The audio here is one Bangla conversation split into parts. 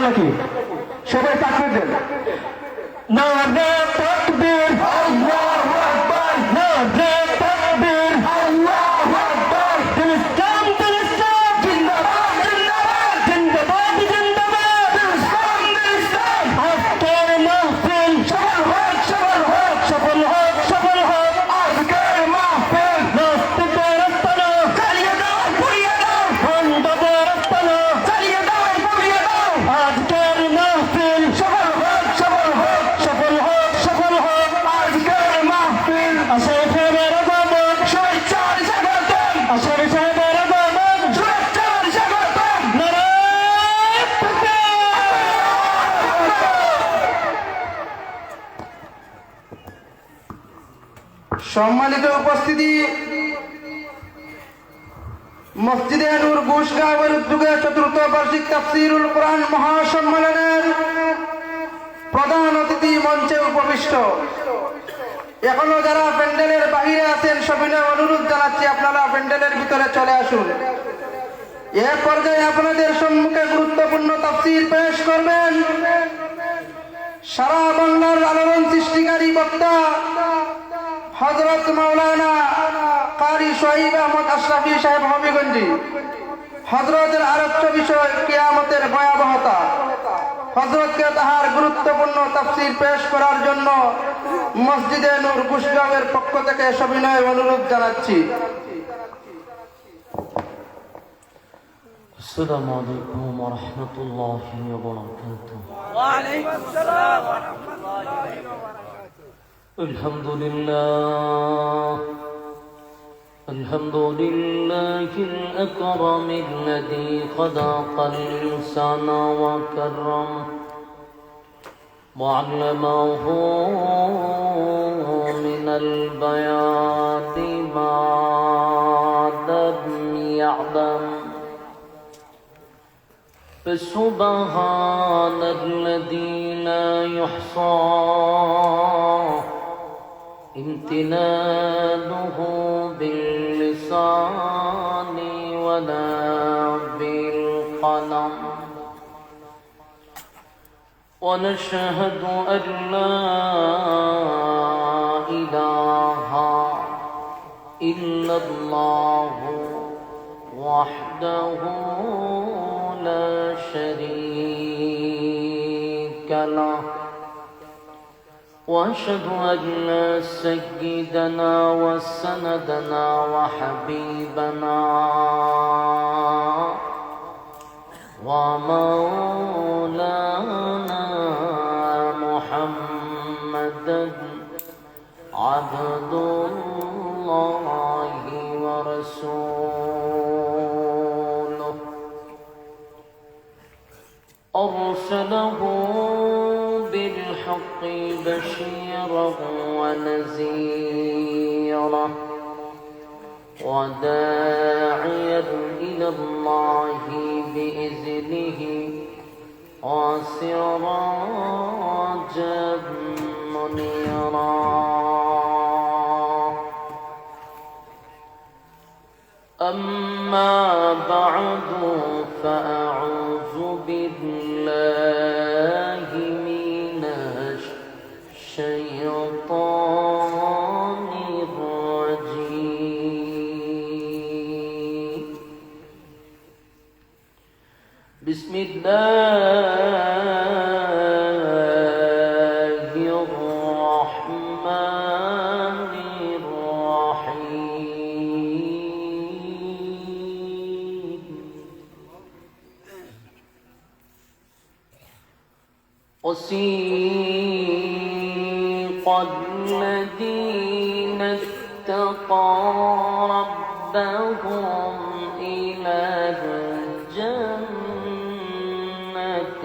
নাকি? সবাই তাকবীর দেন। নারে তাকবীর, আল্লাহু আকবার, নারে তাকবীর, আল্লাহু আকবার। দিল ইসলাম জিন্দাবাদ, জিন্দাবাদ, জিন্দাবাদ, জিন্দাবাদ। দিল ইসলাম। আজকের মাহফিল সফল হোক, সফল হোক, সফল হোক, সফল হোক। আজকের মাহফিল নাস্তিকের আস্তানা জ্বালিয়ে দাও, পুড়িয়ে দাও। ভণ্ডদের আস্তানা জ্বালিয়ে দাও, পুড়িয়ে দাও। আজকের মাহফিল সফল হোক, সফল হোক, সফল হোক, সফল হোক। আজকের মাহফিল আশরাফ সাহেবের আগমন, শুভেচ্ছার স্বাগতম। আশরাফ সাহেবের আগমন, শুভেচ্ছার স্বাগতম। নারে সম্মানিত উপস্থিতি, মসজিদে নূর ঘোষগাঁওয়ের উদ্যোগে চতুর্থ বার্ষিক তাফসীরুল কোরআন মহাসম্মেলনের প্রধান অতিথি মঞ্চে উপবিষ্ট। এখনো যারা প্যান্ডেলের বাহিরে আছেন সবিনয় অনুরোধ জানাচ্ছি আপনারা প্যান্ডেলের ভিতরে চলে আসুন। এ পর্যায়ে আপনাদের সম্মুখে গুরুত্বপূর্ণ তাফসীর পেশ করবেন সারা বাংলার আলোড়ন সৃষ্টিকারী বক্তা হযরত মাওলানা কারি শহীদ আহমদ আশরাফি সাহেব হবিগঞ্জি। হযরতের আলোচ্য বিষয় কিয়ামতের ভয়াবহতা। হযরতকে তাহার গুরুত্বপূর্ণ তাফসীর পেশ করার জন্য মসজিদে নূর ঘোষগাঁওয়ের পক্ষ থেকে সবিনয় অনুরোধ জানাচ্ছি। السلام عليكم ورحمة الله وبركاته. وعليكم السلام ورحمة الله وبركاته. الحمد لله الأكرم الذي خلق الإنسان وكرم وعلمه من البيان ما لم يعلم. فسبحان الذي لا يحصى امتنانه باللسان ولا بالقلم. ونشهد أن لا إله إلا الله وحده لا شريك له. وأشهد أن سيدنا وسندنا وحبيبنا ومولانا محمدا عبد الله ورسوله أرسله بالحق بشيرا ونذيرا وداعيا إلى الله بإذنه وسراجا منيرا. أما بعد فأعوذ بالله من الشيطان الرجيم. بسم الله الرحمن الرحيم. وسيق الذين اتقوا ربهم إلى الجنة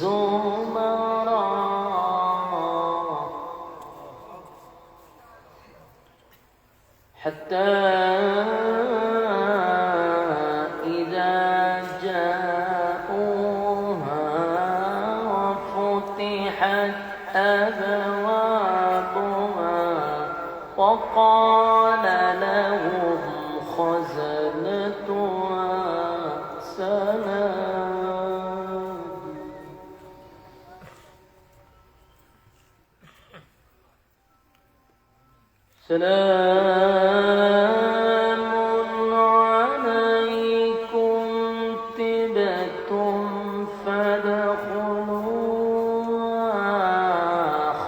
زمرا حتى إذا جاءوها وفتحت أبوابها وقال لهم خزنتها سلام سلام عليكم طبتم فادخلوها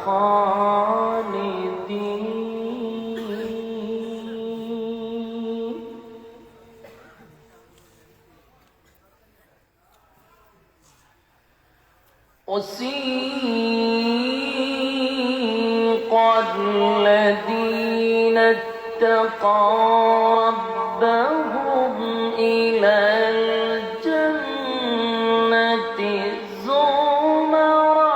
خالدين. وسيق الذين اتقوا ربهم إلى الجنة زمرا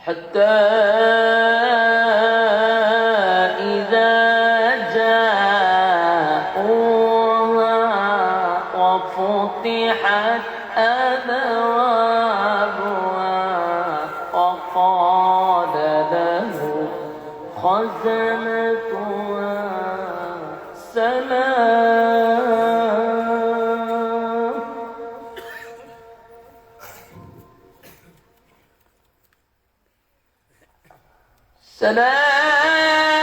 حتى إذا جاءوها وفتحت أبوابها وقال لهم خزنتها سلام. سلام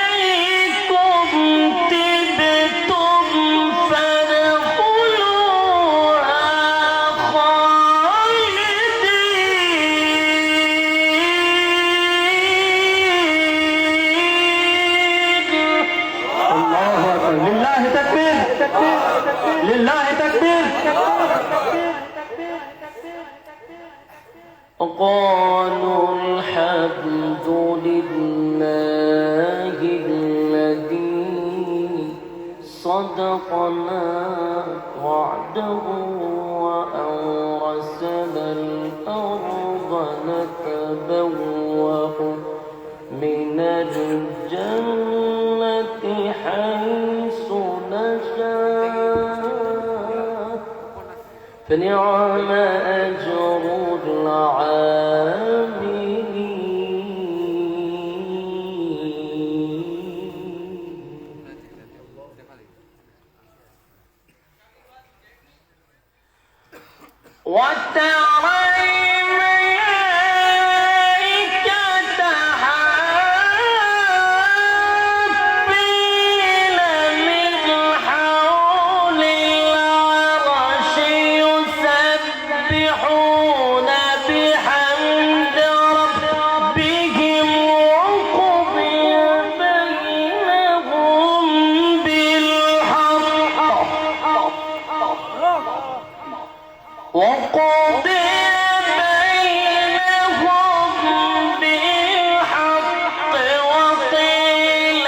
عليكم طبتم فادخلوها خالدين. الله أكبر. لله تكبير. لله تكبير. وقالوا الحمد لله الذي صدقنا وعده وأورثنا الأرض نتبوأ من الجنة حيث نشاء فنعم أجر العاملين. وترى الملائكة حافين من حول العرش يسبحون بحمد ربهم وقضي بينهم بالحق وقضي بينهم بالحق وقيل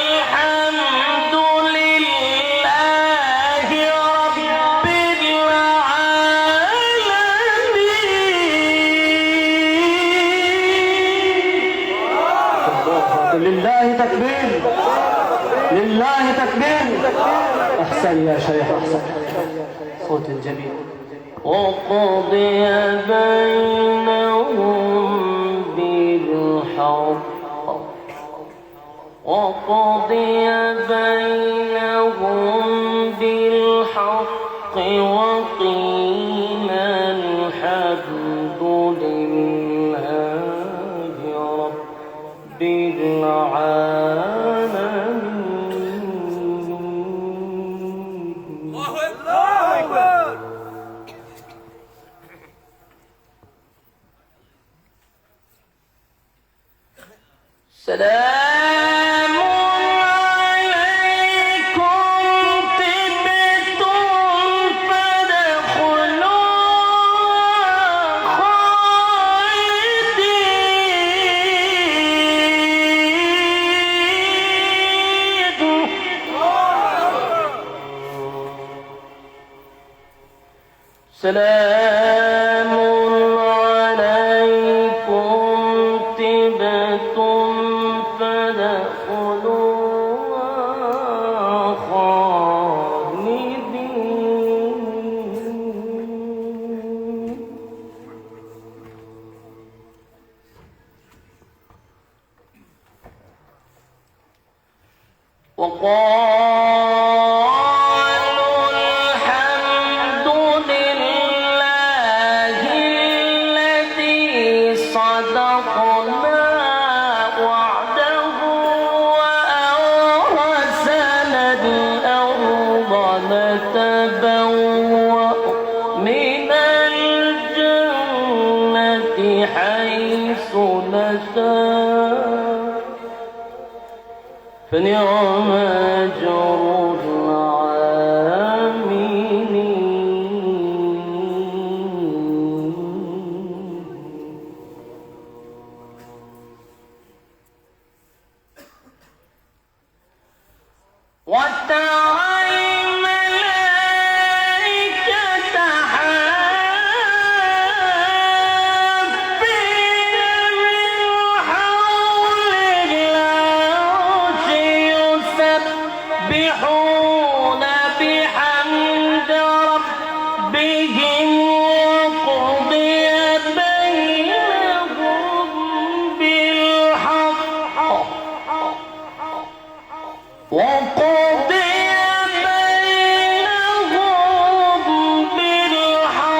الحمد لله رب العالمين. لله تكبير. لله تكبير. أحسن يا شيخ أحسن. صوت جميل. وقضي بينهم بالحق وقضي بينهم بالحق وقيل الحمد لله رب العالمين. الله أكبر. سلام عليكم طبتم فادخلوها خالدين. سلام عليكم طبتم فادخلوها خالدين. وقالوا الحمد لله نشاء فنعم أجر العاملين. وترى الملائكة حافين من حول العرش يسبحون بحمد ربهم وقضي بينهم بالحق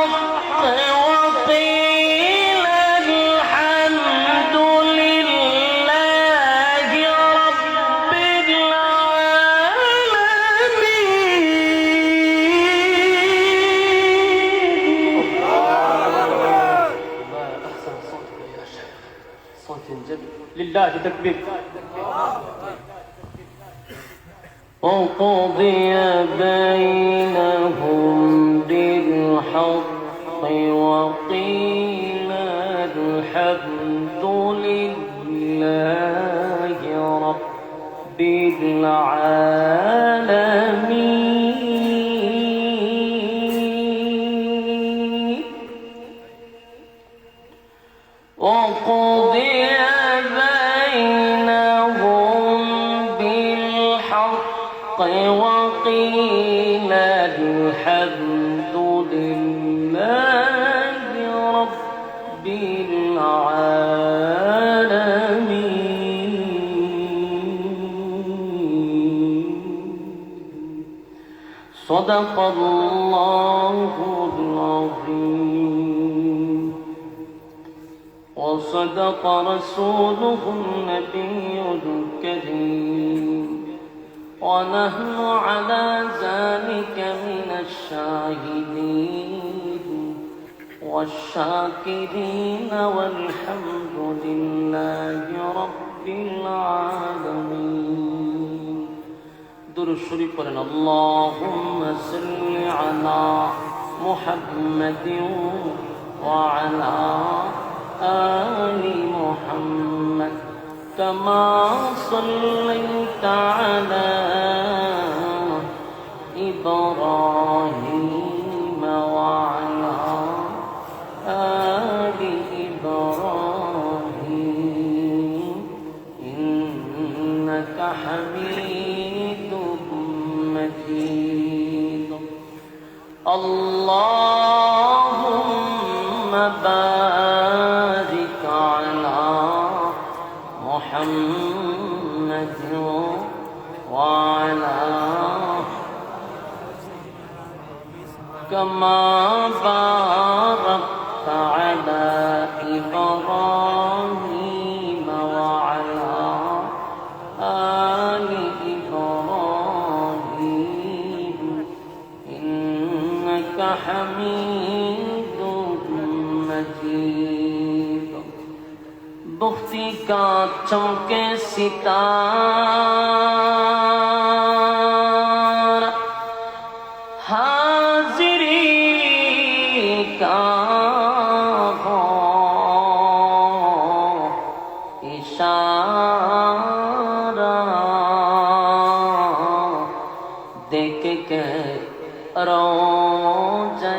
وقيل الحمد لله رب العالمين. أحسن صوتك يا شيخ، صوت جميل. لله تكبير. وقضي بينهم بالحق وقيل الحمد لله رب العالمين. وقضي بينهم بالحق وقيل الحمد لله رب العالمين. صدق الله العظيم وصدق رسوله النبي الكريم، ونحن على ذلك من الشاهدين والشاكرين والحمد لله رب العالمين. درود شریف پڑھیں. اللهم صل على محمد وعلى آل محمد كما صليت على إبراهيم وعلى آل إبراهيم إنك حميد مجيد. اللهم بارك على محمد وعلى كما باركت على إبراهيم وعلى آل إبراهيم إنك حميد مجيد. بختی کا چمکے ستارہ حاضری کا ہو اشارہ دیکھ کے روضہ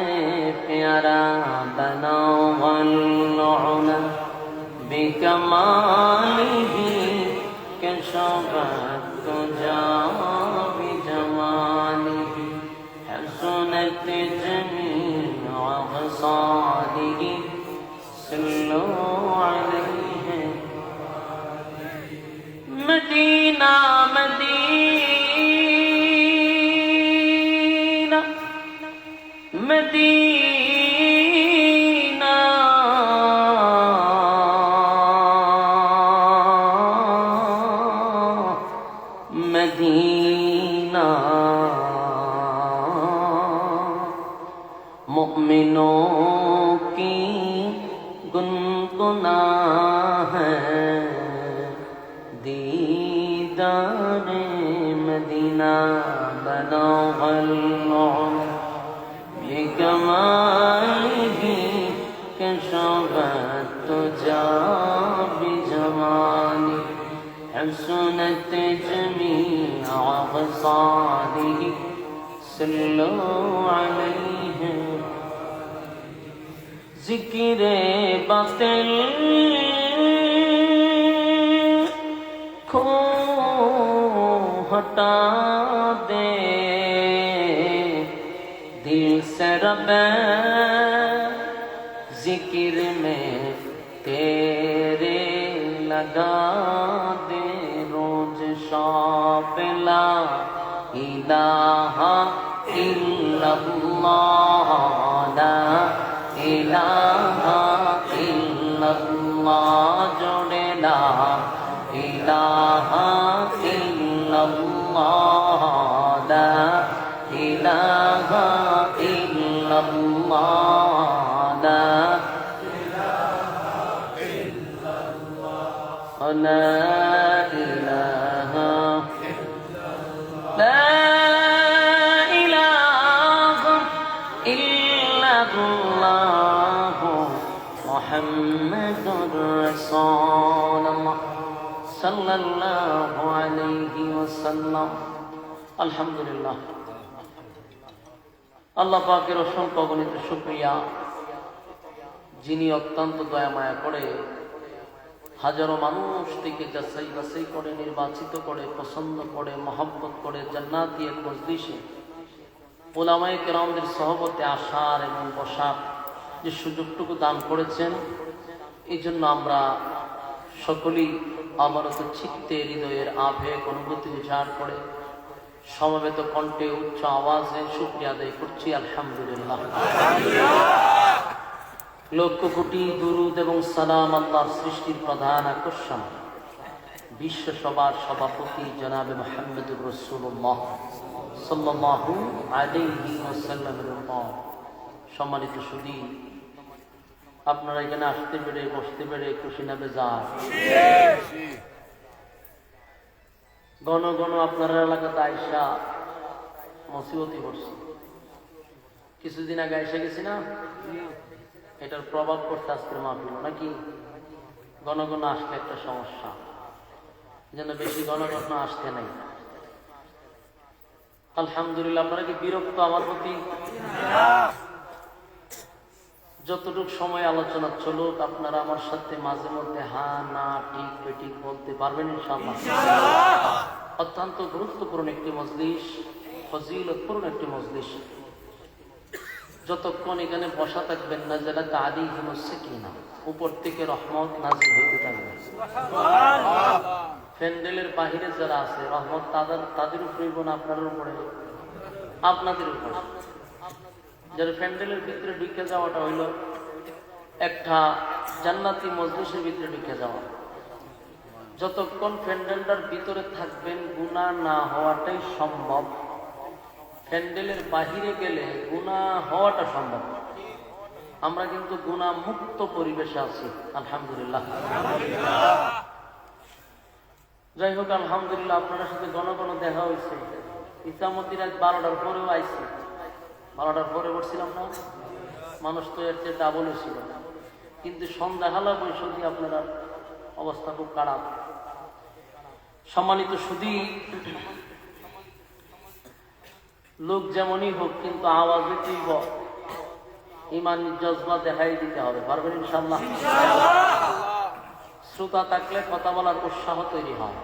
پیارا بنا والعلا بکمالہ کشفت تجا بجمالہ حسنت جمیع خصالہ صلو علیہ. مدینہ مدینہ مدینہ مدینہ مؤمنوں کی گنگنا إذا بلغ العمر بكماله كشف الدجى بجماله حسنت جميع خصاله صلوا عليه ذکر باطل کو ہٹا دے دل سے رب ذکر میں تیرے لگا دے روز شاپ لا الہ الا اللہ لا الہ الا اللہ جوڑے لا الہ الا اللہ لا الہ الا اللہ لا لا الہ لا الہ الا اللہ محمد رسول اللہ صلی اللہ علیہ وسلم الحمدللہ আল্লাহ পাকের অসংখ্য অগণিত শুকরিয়া যিনি অত্যন্ত দয়া মায়া করে হাজারো মানুষ থেকে যাচাই বাছাই করে নির্বাচিত করে পছন্দ করে মহব্বত করে জান্নাতি এক মজলিসে উলামায়ে কেরামদের সহবতে আসার এবং বসার যে সুযোগটুকু দান করেছেন এই জন্য আমরা সকলেই অবরত চিত্তে হৃদয়ের আবেগ অনুভূতি উজাড় করে সমবেত কণ্ঠে উচ্চ আওয়াজে শুকরিয়া আদায় করছি আলহামদুলিল্লাহ। লক্ষ কোটি দুরুদ এবং সালাম আল্লাহর সৃষ্টির প্রধান আকর্ষণ বিশ্ব সভার সভাপতি জনাবে মুহাম্মদুর রাসূলুল্লাহ সাল্লাল্লাহু আলাইহি ওয়াসাল্লামের উপর সম্মানিত সুধী, আপনারা এখানে আসতে পেরে বসতে পেরে খুশি না বেজার? ঘন ঘন আপনার এলাকাতে আইসা মুসিবতি পড়ছে। কিছুদিন আগে এসে গেছি না, এটার প্রভাব পড়ছে আজকের মাহফিল নাকি? ঘন ঘন আসলে একটা সমস্যা, যেন বেশি ঘন ঘন আসতে নাই। আলহামদুলিল্লাহ। আপনারা কি বিরক্ত আমার প্রতি? যতটুকু সময় আলোচনা চলুক আপনারা আমার সাথে মাঝে মধ্যে হ্যাঁ না ঠিক বেঠিক বলতে পারবেন ইনশাআল্লাহ। অত্যন্ত গুরুত্বপূর্ণ একটি মজলিস, ফজিলতপূর্ণ একটি মজলিস। যতক্ষণ এখানে বসা থাকবেন না যারা তাদি হিমসে কিনা উপর থেকে রহমত নাজিল হইতে থাকবে। প্যান্ডেলের বাহিরে যারা আছে রহমত তাদের উপরেই না আপনার উপরে, আপনাদের উপরে। যারা প্যান্ডেলের ভিতরে ঢুকে যাওয়াটা হইল একটা জান্নাতি মজলিসের ভিতরে ঢুকে যাওয়া। যতক্ষণ প্যান্ডেলটার ভিতরে থাকবেন গুনাহ না হওয়াটাই সম্ভব। প্যান্ডেলের বাহিরে গেলে গুনাহ হওয়াটা সম্ভব। আমরা কিন্তু গুনাহ মুক্ত পরিবেশে আছি আলহামদুলিল্লাহ। যাই হোক আলহামদুলিল্লাহ, আপনার সাথে ঘন ঘন দেখা হয়েছে। ইসামতি রাত 12টার পরেও আইছি। 12টার পরে বসছিলাম না, মানুষ তো এর চেয়ে ডাবল ছিল, কিন্তু সন্ধ্যা হালা বৈশাখী আপনার অবস্থা খুব খারাপ। সম্মানিত সুধী, লোক যেমনই হোক কিন্তু আওয়াজ দিতেই ইমান জজবা দেখাই দিতে হবে। পারবেন ইনশাআল্লাহ? শ্রোতা থাকলে কথা বলার উৎসাহ তৈরি হয়,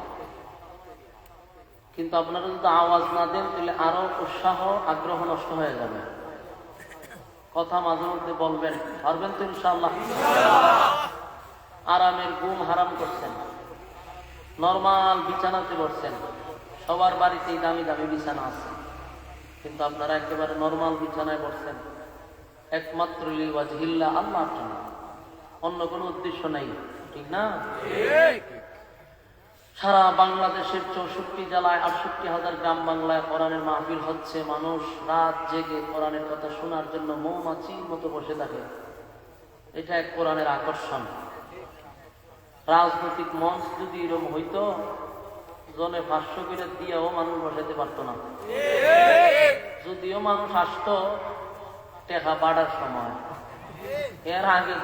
কিন্তু আপনারা যদি আওয়াজ না দেন তাহলে আরো উৎসাহ আগ্রহ নষ্ট হয়ে যাবে। কথা মাঝে মধ্যে বলবেন, পারবেন তো ইনশাআল্লাহ? আরামের ঘুম হারাম করছেন, নরমাল বিছানাতে বসছেন। সবার বাড়িতেই দামি দামি বিছানা আছে, কিন্তু আপনারা একেবারে নরমাল বিছানায় বসছেন একমাত্র লিওয়াজহিল্লাহ, আল্লাহর জন্য, অন্য কোনো উদ্দেশ্য নাই। ঠিক না? সারা বাংলাদেশের 64 জেলায় 68,000 গ্রাম বাংলায় কোরআনের মাহফিল হচ্ছে। মানুষ রাত জেগে কোরআনের কথা শোনার জন্য মৌমাছির মতো বসে থাকে। এটা এক কোরআনের আকর্ষণ। রাজনৈতিক মঞ্চ যদি এরকম হইতো, জনে 500 করে দিয়েও মানুষ বসাইতে পারতো না। যদিও মানুষ আসতো টাকা বাড়ার সময়, এর আগে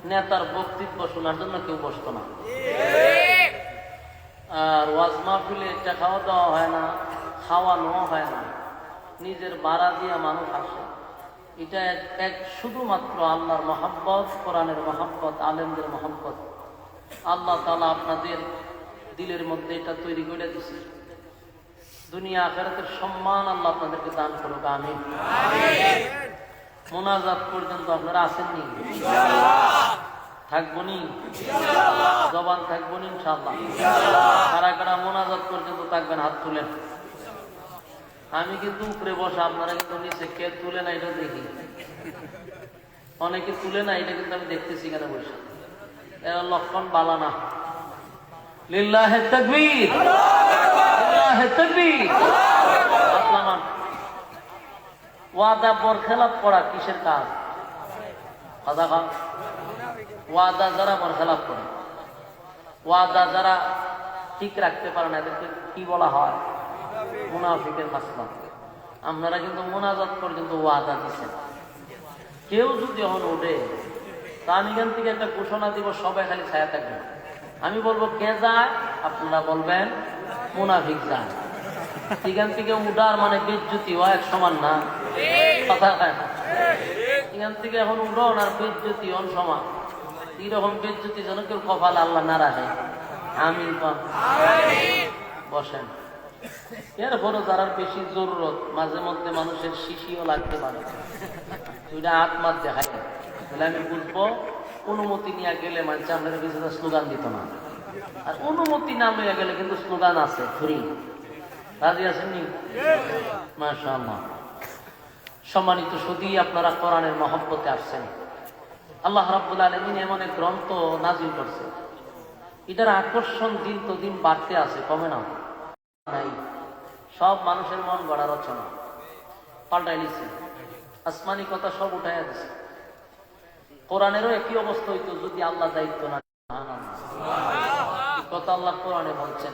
নেতার বক্তব্য শোনার জন্য কেউ বসতো না। আর ওয়াজ মাহফিলে টাকাও দেওয়া হয় না, খাওয়ানো হয় না, নিজের বাড়া দিয়ে মানুষ আসে। এটা এক শুধুমাত্র আল্লাহর মহব্বত, কোরআনের মহব্বত, আলেমদের মহব্বত। আল্লাহ তাআলা আপনাদের দিলের মধ্যে এটা তৈরি করে দিছে। দুনিয়া আখিরাতের সম্মান আল্লাহ আপনাদেরকে দান করুক, আমিন। মোনাজাত পর্যন্ত আপনারা আসেননি? থাকবো নি? জবান থাকবো নি ইনশাআল্লাহ? কারা কারা মোনাজাত পর্যন্ত থাকবেন হাত তুলেন। আমি কিন্তু উপরে বসা, আপনারা কিন্তু নিচে। কে তুলে না এটা দেখি, অনেকে তুলে না, এটা কিন্তু আমি দেখতেছি কেন বসে। এর লক্ষণ বালা না। লিল্লাহে তাকবীর, লিল্লাহে তাকবীর। আসলামান ওয়াদা বরখেলাপ করা কিসের কাজ? কথা কন। ওয়াদা যারা বরখেলাপ করে, ওয়াদা যারা ঠিক রাখতে পারে না, এদেরকে কি বলা হয়? মুনাফিকের মাসলাম। আপনারা কিন্তু মোনাজাত পর্যন্ত ওয়াদা দিচ্ছেন। কেউ যদি এখন ওঠে, তা আমি এখান থেকে একটা ঘোষণা দিব, সবাই খালি ছায়া থাকবেন। আমি বলবো কে যায়, আপনারা বলবেন মুনাফিক যায়। এখান থেকে উঠার মানে বেজ্জতি হয়, এক সমান না। কথা হয় না। এখান থেকে এখন উঠন আর বেজ্জতি অন সমান। এরকম বেজ্জতি যেন কেউ কপাল আল্লাহ না রাখে। আমিন কন। বসেন। এরপরও যারা বেশি জরুরত, মাঝে মধ্যে মানুষের শিশিও লাগতে পারে, দুইটা হাত মাত দেখায় না, তাহলে আমি বুঝবো অনুমতি নিয়ে গেলে মানুষ আপনার কিছুটা স্লোগান দিত না। আর অনুমতি না নিয়ে গেলে কিন্তু স্লোগান আছে ফ্রি। রাজি আছেন নি? মাশাআল্লাহ। সম্মানিত সুধী, আপনারা কোরআনের মহব্বতে আসছেন। আল্লাহ রাব্বুল আলামিন এমন এক গ্রন্থ নাজিল করছে, এটার আকর্ষণ দিন তো দিন বাড়তে আছে, কমে না। নাই, সব মানুষের মন গড়া রচনা পাল্টাই দিচ্ছে, আসমানি কথা সব উঠাইয়া দিচ্ছে। কোরআনেরও একই অবস্থা হইতো যদি আল্লাহ দায়িত্ব না। কথা আল্লাহ কোরআনে বলছেন,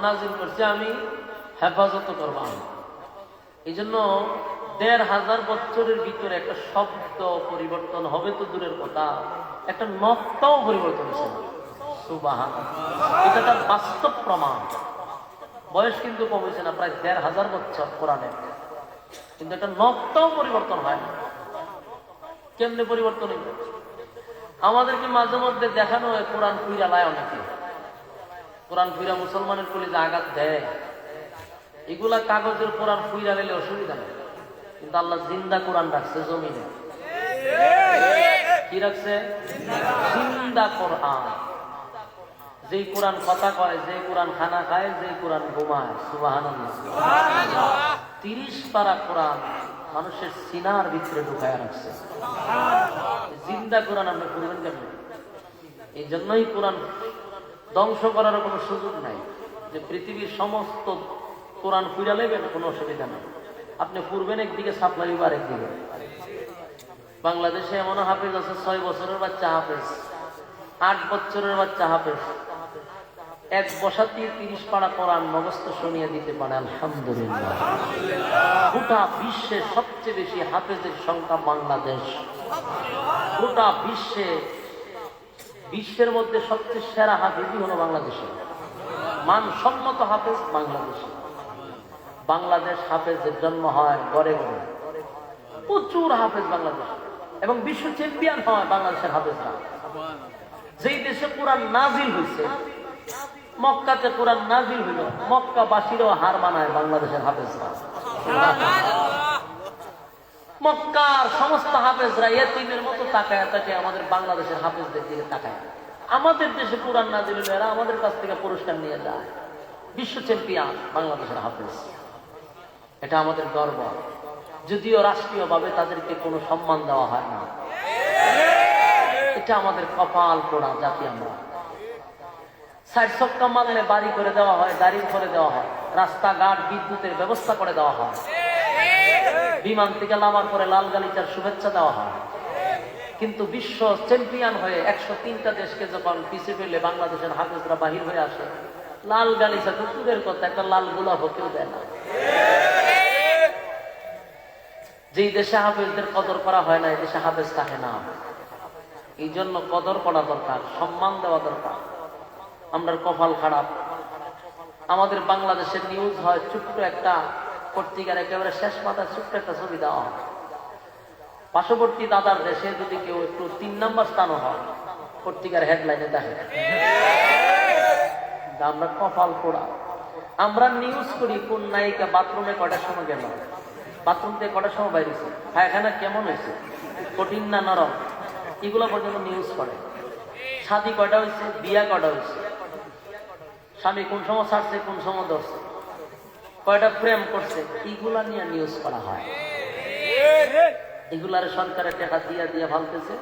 নাজিল করছে আমি, হেফাজত করবো আমি। এই জন্য ১৫০০ বছরের ভিতরে একটা শব্দ পরিবর্তন হবে তো দূরের কথা, একটা নকটাও পরিবর্তন হচ্ছে না। সুবহানাল্লাহ, এটা তার বাস্তব প্রমাণ। বয়স কিন্তু কমেছে না, প্রায় ১৫০০ বছর কোরআনের, কিন্তু একটা নকটাও পরিবর্তন হয় না। কেমনে পরিবর্তন হইবে? আমাদেরকে মাঝে মধ্যে দেখানো হয় কোরআন ফুইরা লায় অনেকে, কোরআন ফুইরা মুসলমানের কলিজা আঘাত দেয়। এগুলা কাগজের কোরআন ফুইরা গেলে অসুবিধা নেই, কিন্তু আল্লাহ জিন্দা কোরআন রাখছে জমিনে। কি রাখছে? জিন্দা কোরআন। যেই কোরআন কথা কয়, যেই কোরআন খানা খায়, যেই কোরআন ঘুমায়। সুবহানাল্লাহ। ৩০ পারা কোরআন মানুষের সিনার ভিতরে ঢুকায় রাখছে। জিন্দা কোরআন আপনি পড়বেন কেমন? এই জন্যই কোরআন ধ্বংস করার কোনো সুযোগ নাই, যে পৃথিবীর সমস্ত কোরআন ফুইরা নেবেন, কোনো অসুবিধা নেই। আপনি পূর্বেন একদিকে, সাপ্লাই হইব আরেকদিকে। বাংলাদেশে এমন হাফেজ আছে ৬ বছরের বাচ্চা হাফেজ, ৮ বছরের বাচ্চা হাফেজ, এক বসাতেই ৩০ পারা কোরআন মুখস্থ শুনিয়ে দিতে পারে। আলহামদুলিল্লাহ। গোটা বিশ্বে সবচেয়ে বেশি হাফেজের সংখ্যা বাংলাদেশ। গোটা বিশ্বের মধ্যে সবচেয়ে সেরা হাফেজই হলো বাংলাদেশে। মানসম্মত হাফেজ বাংলাদেশে। বাংলাদেশ হাফেজের জন্ম হয় গড়ে গড়ে, প্রচুর হাফেজ বাংলাদেশ, এবং বিশ্ব চ্যাম্পিয়ন হয় বাংলাদেশের হাফেজরা। যেই দেশে কোরআন নাজিল হয়েছে, মক্কাতে কোরআন নাজিল হইল, মক্কাবাসীরও হার মানায় বাংলাদেশের হাফেজরা। মক্কার সমস্ত হাফেজরা এতিমের মতো তাকায় তাকায় আমাদের বাংলাদেশের হাফেজদের দিকে তাকায়। আমাদের দেশে কোরআন নাজিল হইল, এরা আমাদের কাছ থেকে পুরস্কার নিয়ে যায়। বিশ্ব চ্যাম্পিয়ন বাংলাদেশের হাফেজ, এটা আমাদের গর্ব। যদিও রাষ্ট্রীয়ভাবে তাদেরকে কোনো সম্মান দেওয়া হয় না, এটা আমাদের কপাল পোড়া জাতি। আমরা ৬০ ছক্কা মারলে বাড়ি করে দেওয়া হয়, গাড়ি করে দেওয়া হয়, রাস্তাঘাট বিদ্যুতের ব্যবস্থা করে দেওয়া হয়, বিমান থেকে নামার পরে লাল গালিচার শুভেচ্ছা দেওয়া হয়। কিন্তু বিশ্ব চ্যাম্পিয়ন হয়ে ১০৩টা দেশকে যখন পিছিয়ে ফেলে বাংলাদেশের হাফেজরা বাহির হয়ে আসে, লাল গালিচা তো দূরের কথা, একটা লাল গোলাপ কেউ দেয় না। যেই দেশে হাফেজদের কদর করা হয় না, এই দেশে হাফেজ থাকে না। এই জন্য কদর করা দরকার, সম্মান দেওয়া দরকার। আমরা কপাল খারাপ। আমাদের বাংলাদেশের নিউজ হয় ছোট্ট একটা পত্রিকার একেবারে শেষ পাতায় ছোট্ট একটা ছবি দেওয়া হয়। পার্শ্ববর্তী দাদার দেশে যদি কেউ একটু ৩ নম্বর স্থানও হয়, পত্রিকার হেডলাইনে দেখে। আমরা কপাল পোড়া। আমরা নিউজ করি কোন নায়িকা বাথরুমে কটার সময় গেল, বাথরুম থেকে কটার সময় বাইরেছে, পায়খানা কেমন হয়েছে, কঠিন না নরম, এগুলো পর্যন্ত নিউজ করে। শাদী কয়টা হয়েছে, বিয়া কয়টা হয়েছে, স্বামী কোন সময় ছাড়ছে, কোন সময় ধরছে, কয়টা প্রেম করছে, এগুলা নিয়ে নিউজ করা হয়। এগুলার সরকারের টাকা দিয়ে ভালতেছে।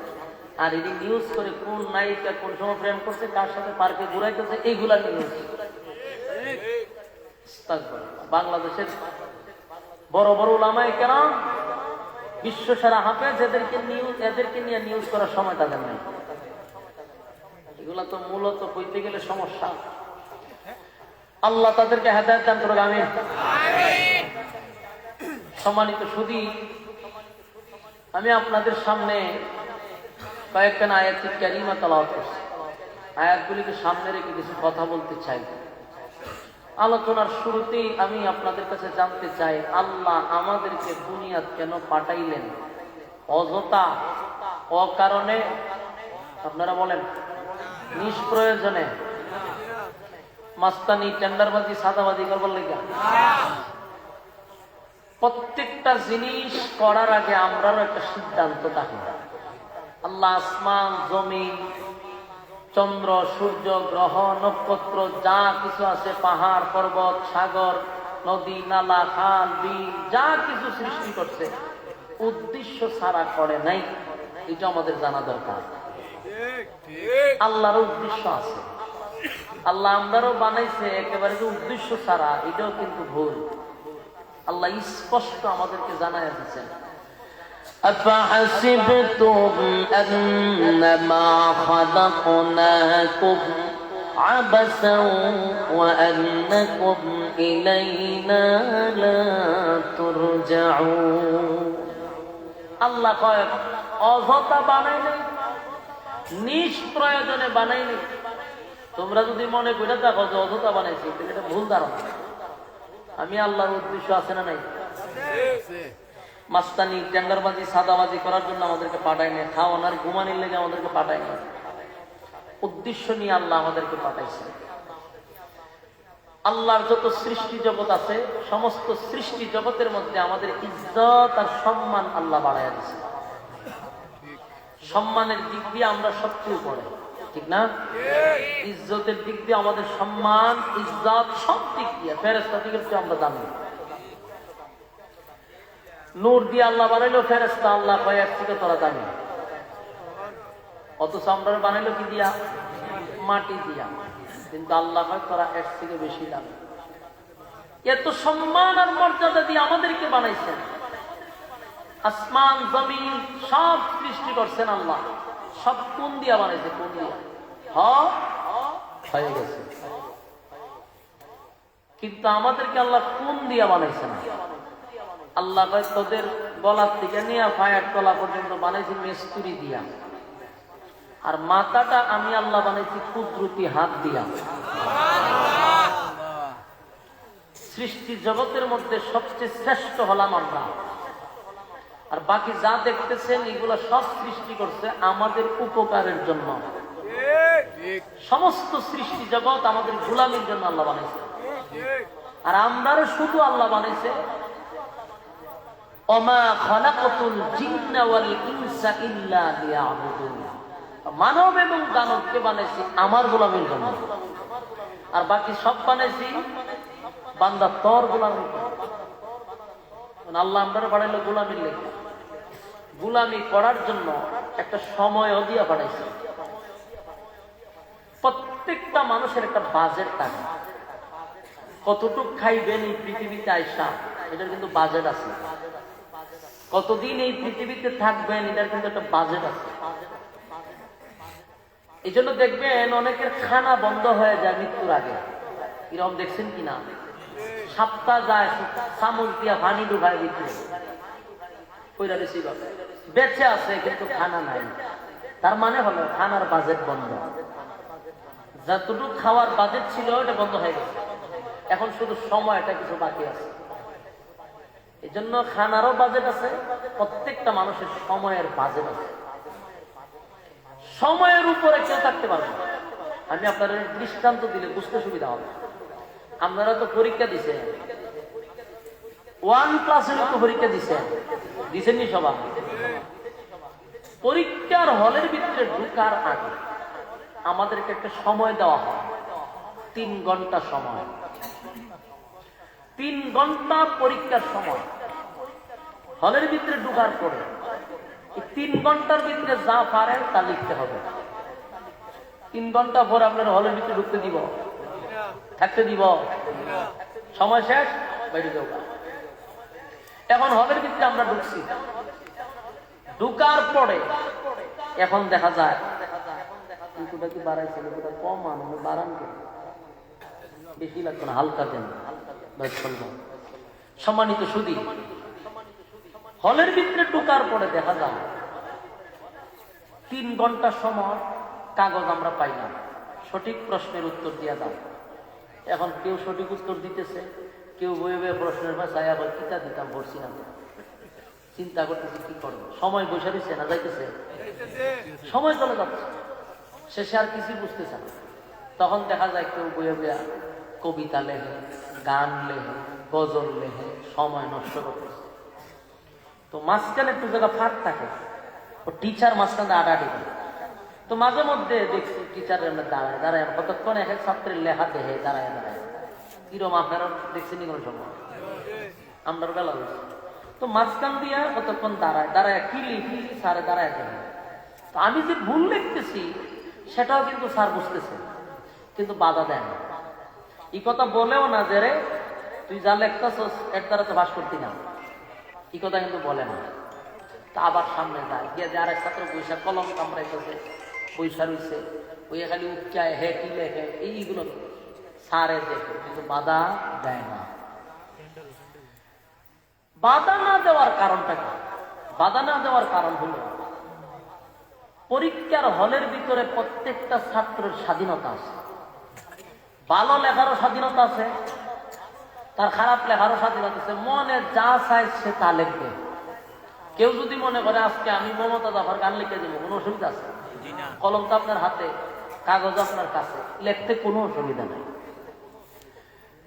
আর এটি নিউজ করে কোন নায়িকা কোন সময় প্রেম করছে, কার সাথে পার্কে ঘুরাইতেছে, এইগুলা নিউজ। বাংলাদেশের বড় বড় উলামায়ে কেরাম, বিশ্ব সারা হাফেজ, এদেরকে নিয়ে নিউজ করার সময় তাদের নেই। এগুলা তো মূলত কইতে গেলে সমস্যা। আল্লাহ তাদেরকে হেদায়েত দান করুক, আমিন। সম্মানিত সুধী, আমি আপনাদের সামনে কয়েকটা আয়াত কারিমা তেলাওয়াত করছি। আয়াতগুলিকে সামনে রেখে কিছু কথা বলতে চাই। আলোচনার শুরুতেই আমি আপনাদের কাছে জানতে চাই, আল্লাহ আমাদেরকে দুনিয়াত কেন পাঠাইলেন? অযথা, অকারণে, আপনারা বলেন নিষ্প্রয়োজনে মাস্তানি, টেন্ডারবাজি, সাদাবাজি করবার লেগে? প্রত্যেকটা জিনিস করার আগে আমরাও একটা সিদ্ধান্ত থাকে। আল্লাহ আসমান, জমিন, চন্দ্র, সূর্য, গ্রহ, নক্ষত্র, যা কিছু আছে, পাহাড়, পর্বত, সাগর, নদী, নালা, খাল, বিল, যা কিছু সৃষ্টি করছে উদ্দেশ্য ছাড়া করে নাই। এটা আমাদের জানা দরকার। আল্লাহর উদ্দেশ্য আছে। আল্লাহ আমরাও বানাইছে একেবারে যে উদ্দেশ্য ছাড়া, এটাও কিন্তু ভুল। আল্লাহ স্পষ্ট আমাদেরকে জানায় দিয়েছেন, أفحسبتم أنما خلقناكم عبثا وأنكم إلينا لا ترجعون। আল্লাহ কয় অযথা বানাই নাই, নিষ্প্রয়োজনে বানাই নাই। তোমরা যদি মনে করে থাকো যে অযথা বানাইছি, তাহলে এটা ভুল ধারণা। আমি আল্লাহর উদ্দেশ্য আছে না নাই? মাস্তানি, টেন্ডারবাজি, সাদাবাজি করার জন্য আমাদেরকে পাঠায় না, খাওয়ানোর ঘুমানির লেগে আমাদেরকে পাঠায় না। উদ্দেশ্য নিয়ে আল্লাহ আমাদেরকে পাঠাইছে। আল্লাহর যত সৃষ্টি জগৎ আছে, সমস্ত সৃষ্টি জগতের মধ্যে আমাদের ইজ্জত আর সম্মান আল্লাহ বাড়াইয়া দিয়েছে। সম্মানের দিক দিয়ে আমরা সবচেয়ে উপরে, ঠিক না? ইজ্জতের দিক দিয়ে আমাদের সম্মান, ইজ্জত সব দিক দিয়ে ফেরেশতা দিকের চেয়ে আমরা দামি। নূর দিয়ে আল্লাহ বানাইলো ফেরেশতা, আল্লাহ কয় এর থেকে তোরা দামি। অথচ আমরা বানাইলো কি দিয়া? মাটি দিয়া। কিন্তু আল্লাহ কয় তোরা এর থেকে বেশি দামি। এত সম্মান আর মর্যাদা দিয়ে আমাদেরকে বানাইছেন। আসমান, জমিন সব সৃষ্টি করছেন আল্লাহ। সব কোন দিয়া বানাইছে? কোন দিয়া? হয়ে গেছে। কিন্তু আমাদেরকে আল্লাহ কোন দিয়া বানাইছে না। আল্লাহ কয় তোদের গলার থেকে নিয়ে পায়ের তলা পর্যন্ত বানাইছি মিস্ত্রি দিয়া, আর মাথাটা আমি আল্লাহ বানাইছি কুদরতি হাত দিয়া। সৃষ্টি জগতের মধ্যে সবচেয়ে শ্রেষ্ঠ হলাম আমরা। আর বাকি যা দেখতেছেন এগুলো সব সৃষ্টি করছে আমাদের উপকারের জন্য। সমস্ত সৃষ্টি জগৎ আমাদের গোলামির জন্য আল্লাহ বানাইছে। আর আমরাও শুধু আল্লাহ বানাইছে ওমা খালাকাতুল জিন্না ওয়াল ইনসা ইল্লা লিয়াবুদুন। মানব এবং দানবকে বানাইছি আমার গোলামির জন্য, আর বাকি সব বানাইছি বান্দা তোর গোলামির জন্য। আল্লাহ আমরা বানাইলো গোলামির লেগে, গোলামি করার জন্য একটা সময়ও দিয়া বানাইছে। মানুষের একটা বাজেট থাকে, কতটুক খাইবেন এই পৃথিবীতে আইসা এটার কিন্তু বাজেট আছে, কতদিন এই পৃথিবীতে থাকবেন এটার কিন্তু একটা বাজেট আছে। এই জন্য দেখবেন অনেকের খানা বন্ধ হয়ে যায় মৃত্যুর আগে, এরকম দেখছেন কিনা? সপ্তাহ যায় চামচ দিয়া পানি ঢুকায় ভিতরে, বেঁচে আছে কিন্তু খানা নাই। তার মানে হলো খানার বাজেট বন্ধ, যতটুকু খাওয়ার বাজেট ছিল এটা বন্ধ হয়ে গেছে, এখন শুধু সময়টা কিছু বাকি আছে। এই জন্য খানারও বাজেট আছে, প্রত্যেকটা মানুষের সময়ের বাজেট আছে। সময়ের উপরে কেউ থাকতে পারবে না। আমি আপনাদের দৃষ্টান্ত দিলে বুঝতে সুবিধা হবে। আপনারা তো পরীক্ষা দিছেন, 1 ক্লাসের তো পরীক্ষা দিছেননি সবাই? পরীক্ষার হলের ভিতরে ঢুকার আগে আমাদেরকে একটা সময় দেওয়া হয়, 3 ঘন্টা সময়। 3 ঘন্টা পরীক্ষার সময়। হলের ভিতরে ঢুকার পরে 3 ঘন্টার ভিতরে যা পারেন তা লিখতে হবে। 3 ঘন্টা পর আপনার হলের ভিতরে ঢুকতে দিব? থাকতে দিব? সময় শেষ, বাইরে যাও। এখন হলের ভিতরে আমরা ঢুকছি, ঢুকার পরে এখন দেখা যায় কি বাড়াইছে, কম মানুষ বাড়ান কেন, বেশি লাগতো না, হালকা দেন। সম্মানিত সুধী, হলের ভিতরে ঢুকার পরে দেখা যায় 3 ঘন্টা সময় কাগজ আমরা পাই না, সঠিক প্রশ্নের উত্তর দিয়া দাও। এখন কেউ সঠিক উত্তর দিতেছে, কেউ বয়ে বয়ে প্রশ্নের ভাষায় আবার কিতা দিতাম পড়ছি না, চিন্তা করতেছে কি করবো। সময় বসে দিচ্ছে না, যাইতেছে, সময় চলে যাচ্ছে, শেষে আর কিছুই বুঝতেছে না। তখন দেখা যায় কেউ বয়ে বয়ে কবিতা লেখে, গান লেখে, গজল লেখে, সময় নষ্ট করতেছে। তো মাঝখানে একটু জায়গা ফাঁক থাকে, ও টিচার মাঝখানে আডাআডি করে। তো মাঝে মধ্যে দেখছি টিচারের দাঁড়ায় দাঁড়ায় কতক্ষণ এক এক ছাত্রের লেখা দেহে দাঁড়ায় দাঁড়ায়, কিরম আপনারা দেখছেন কোনো সময়? আমরা বেলা হয়েছে তো মাঝখান দিয়া কতক্ষণ দাঁড়ায় দাঁড়ায় কি লিখি, স্যারে দাঁড়ায় দেয়। তো আমি যে ভুল লিখতেছি সেটাও কিন্তু স্যার বুঝতেছে, কিন্তু বাধা দেয় না। এই কথা বলেও না যে রে তুই যা লেখতেছস এর দ্বারা তো ভাস করতি না, এই কথা কিন্তু বলে না। তা আবার সামনে যায় গিয়ে যে আরেক ছাত্র বৈশাখ কলম কামড়াইতেছে, বৈশা রয়েছে, ওই খালি উচ্চায় হে কি লেখে, এইগুলো স্যারে দেখে, কিন্তু বাধা দেয় না। বাধা না দেওয়ার কারণটা কি? বাধা না দেওয়ার কারণ হলো পরীক্ষার হলের ভিতরে প্রত্যেকটা ছাত্রের স্বাধীনতা আছে। ভালো লেখারও স্বাধীনতা আছে, তার খারাপ লেখারও স্বাধীনতা আছে। মনে যা চায় সে তা লিখবে। কেউ যদি মনে করে আজকে আমি মমতা জাফর গান লিখে দেবো, কোনো অসুবিধা আছে? কলম তো আপনার হাতে, কাগজ আপনার কাছে, লিখতে কোনো অসুবিধা নেই।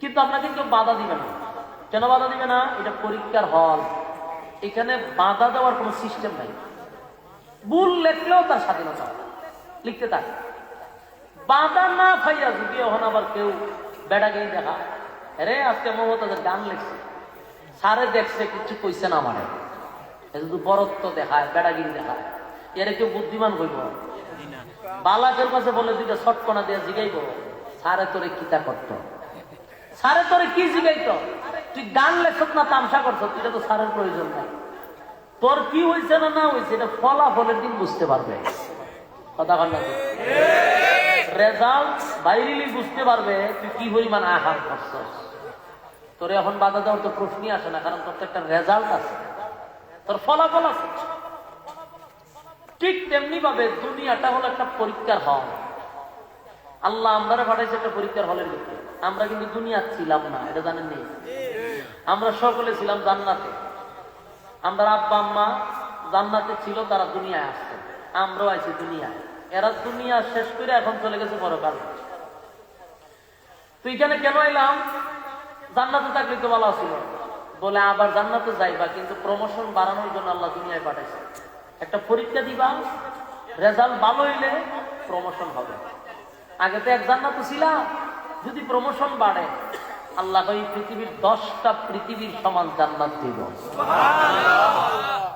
কিন্তু আপনাকে কেউ বাধা দিবে না। কেন বাধা দিবে না? এটা পরীক্ষার হল, এখানে বাধা দেওয়ার কোনো সিস্টেম নাই। ভুল লেখলেও তার স্বাধীনতা, লিখতে থাকে। বাধা না পাইয়া যদি এখন আবার কেউ বেড়াগিরি দেখা, রে আজকে মমতাজের গান লিখছে, স্যারে দেখছে কিছু কইছে না, মানে শুধু বরত্ব দেখায়, বেড়াগিরি দেখায়, এর কেউ বুদ্ধিমান হইব? বালাকের কাছে বলে দুইটা ছটকনা দিয়ে জিগাইব, স্যারে তোরে কিতা করতো, স্যারে তোরে কি জিগাইতো, তুই গান লেখছ না তামসা করছ, এটা তো স্যারের প্রয়োজন নাই। তোর কি হয়েছে না না হয়েছে এটা ফলাফলের দিন বুঝতে পারবে। কথা বল না, রেজাল্ট বাইরেলি বুঝতে পারবে তুই কি পরিমাণ আহার করছস। তোর এখন বাধা দেওয়ার তো প্রশ্নই আসে না, কারণ তোর তো একটা রেজাল্ট আছে, তোর ফলাফল আছে। ঠিক তেমনি ভাবে দুনিয়াটা হলো একটা পরীক্ষার হল। আল্লাহ আমরা পাঠাইছে একটা পরীক্ষার হলের ভিতরে। আমরা কিন্তু দুনিয়া ছিলাম না, এটা জানেন নি? আমরা সকলে ছিলাম জান্নাতে। আমরা আব্বা আম্মা জান্নাতে ছিল, তারা দুনিয়ায় আসছে, আমরাও আইছি দুনিয়ায়। এরা দুনিয়া শেষ করে এখন চলে গেছে পরকাল। তুই এখানে কেন এলাম? জান্নাতে থাকলে তো ভালো ছিল বলে আবার জান্নাতে যাইবা, কিন্তু প্রমোশন বাড়ানোর জন্য আল্লাহ দুনিয়ায় পাঠাইছে। একটা পরীক্ষা দিবা, রেজাল্ট ভালো হইলে প্রমোশন হবে। আগে তো এক জান্নাতে ছিলাম, যদি প্রমোশন বাড়ে আল্লাহ এই পৃথিবীর 10টা পৃথিবীর সমান জান্নাত দিব।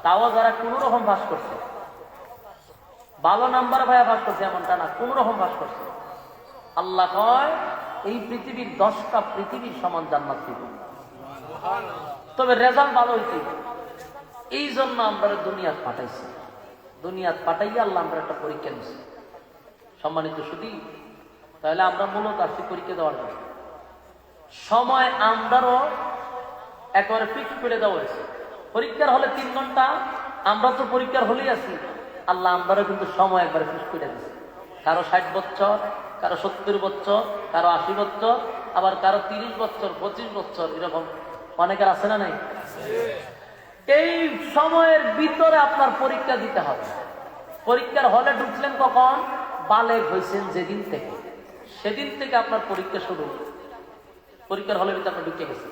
তাও যারা কোন রকম বাস করছে, ভালো নাম্বার ভাইয়া বাস করছে এমনটা না, কোন রকম বাস করছে, আল্লাহ কয় এই পৃথিবীর 10টা পৃথিবীর সমান জান্নাত দিব, তবে রেজাল্ট ভালো হইতে। এই জন্য আমরা দুনিয়াত পাঠাইছি, দুনিয়াত পাঠাইয়া আল্লাহ আমরা একটা পরীক্ষা নিছি। সম্মানিত শুধু তাহলে আমরা মূলত আসছি পরীক্ষা দেওয়ার জন্য। সময় আমরাও একেবারে ফিক্স করে দেওয়া হয়েছে। পরীক্ষার হলে 3 ঘন্টা, আমরা তো পরীক্ষার হলেই আছি। আল্লাহ আমরাও কিন্তু সময় একবারে ফিক্স করে দিয়েছে। কারো 60 বছর, কারো 70 বছর, কারো 80 বছর, আবার কারো 30 বছর, 25 বছর, এরকম অনেকের আছে না নাই? এই সময়ের ভিতরে আপনার পরীক্ষা দিতে হবে। পরীক্ষার হলে ঢুকলেন কখন? বালেগ হয়েছেন যেদিন থেকে, সেদিন থেকে আপনার পরীক্ষা শুরু। পরীক্ষার হলের ভিতরে আপনার ঢুকে গেছে।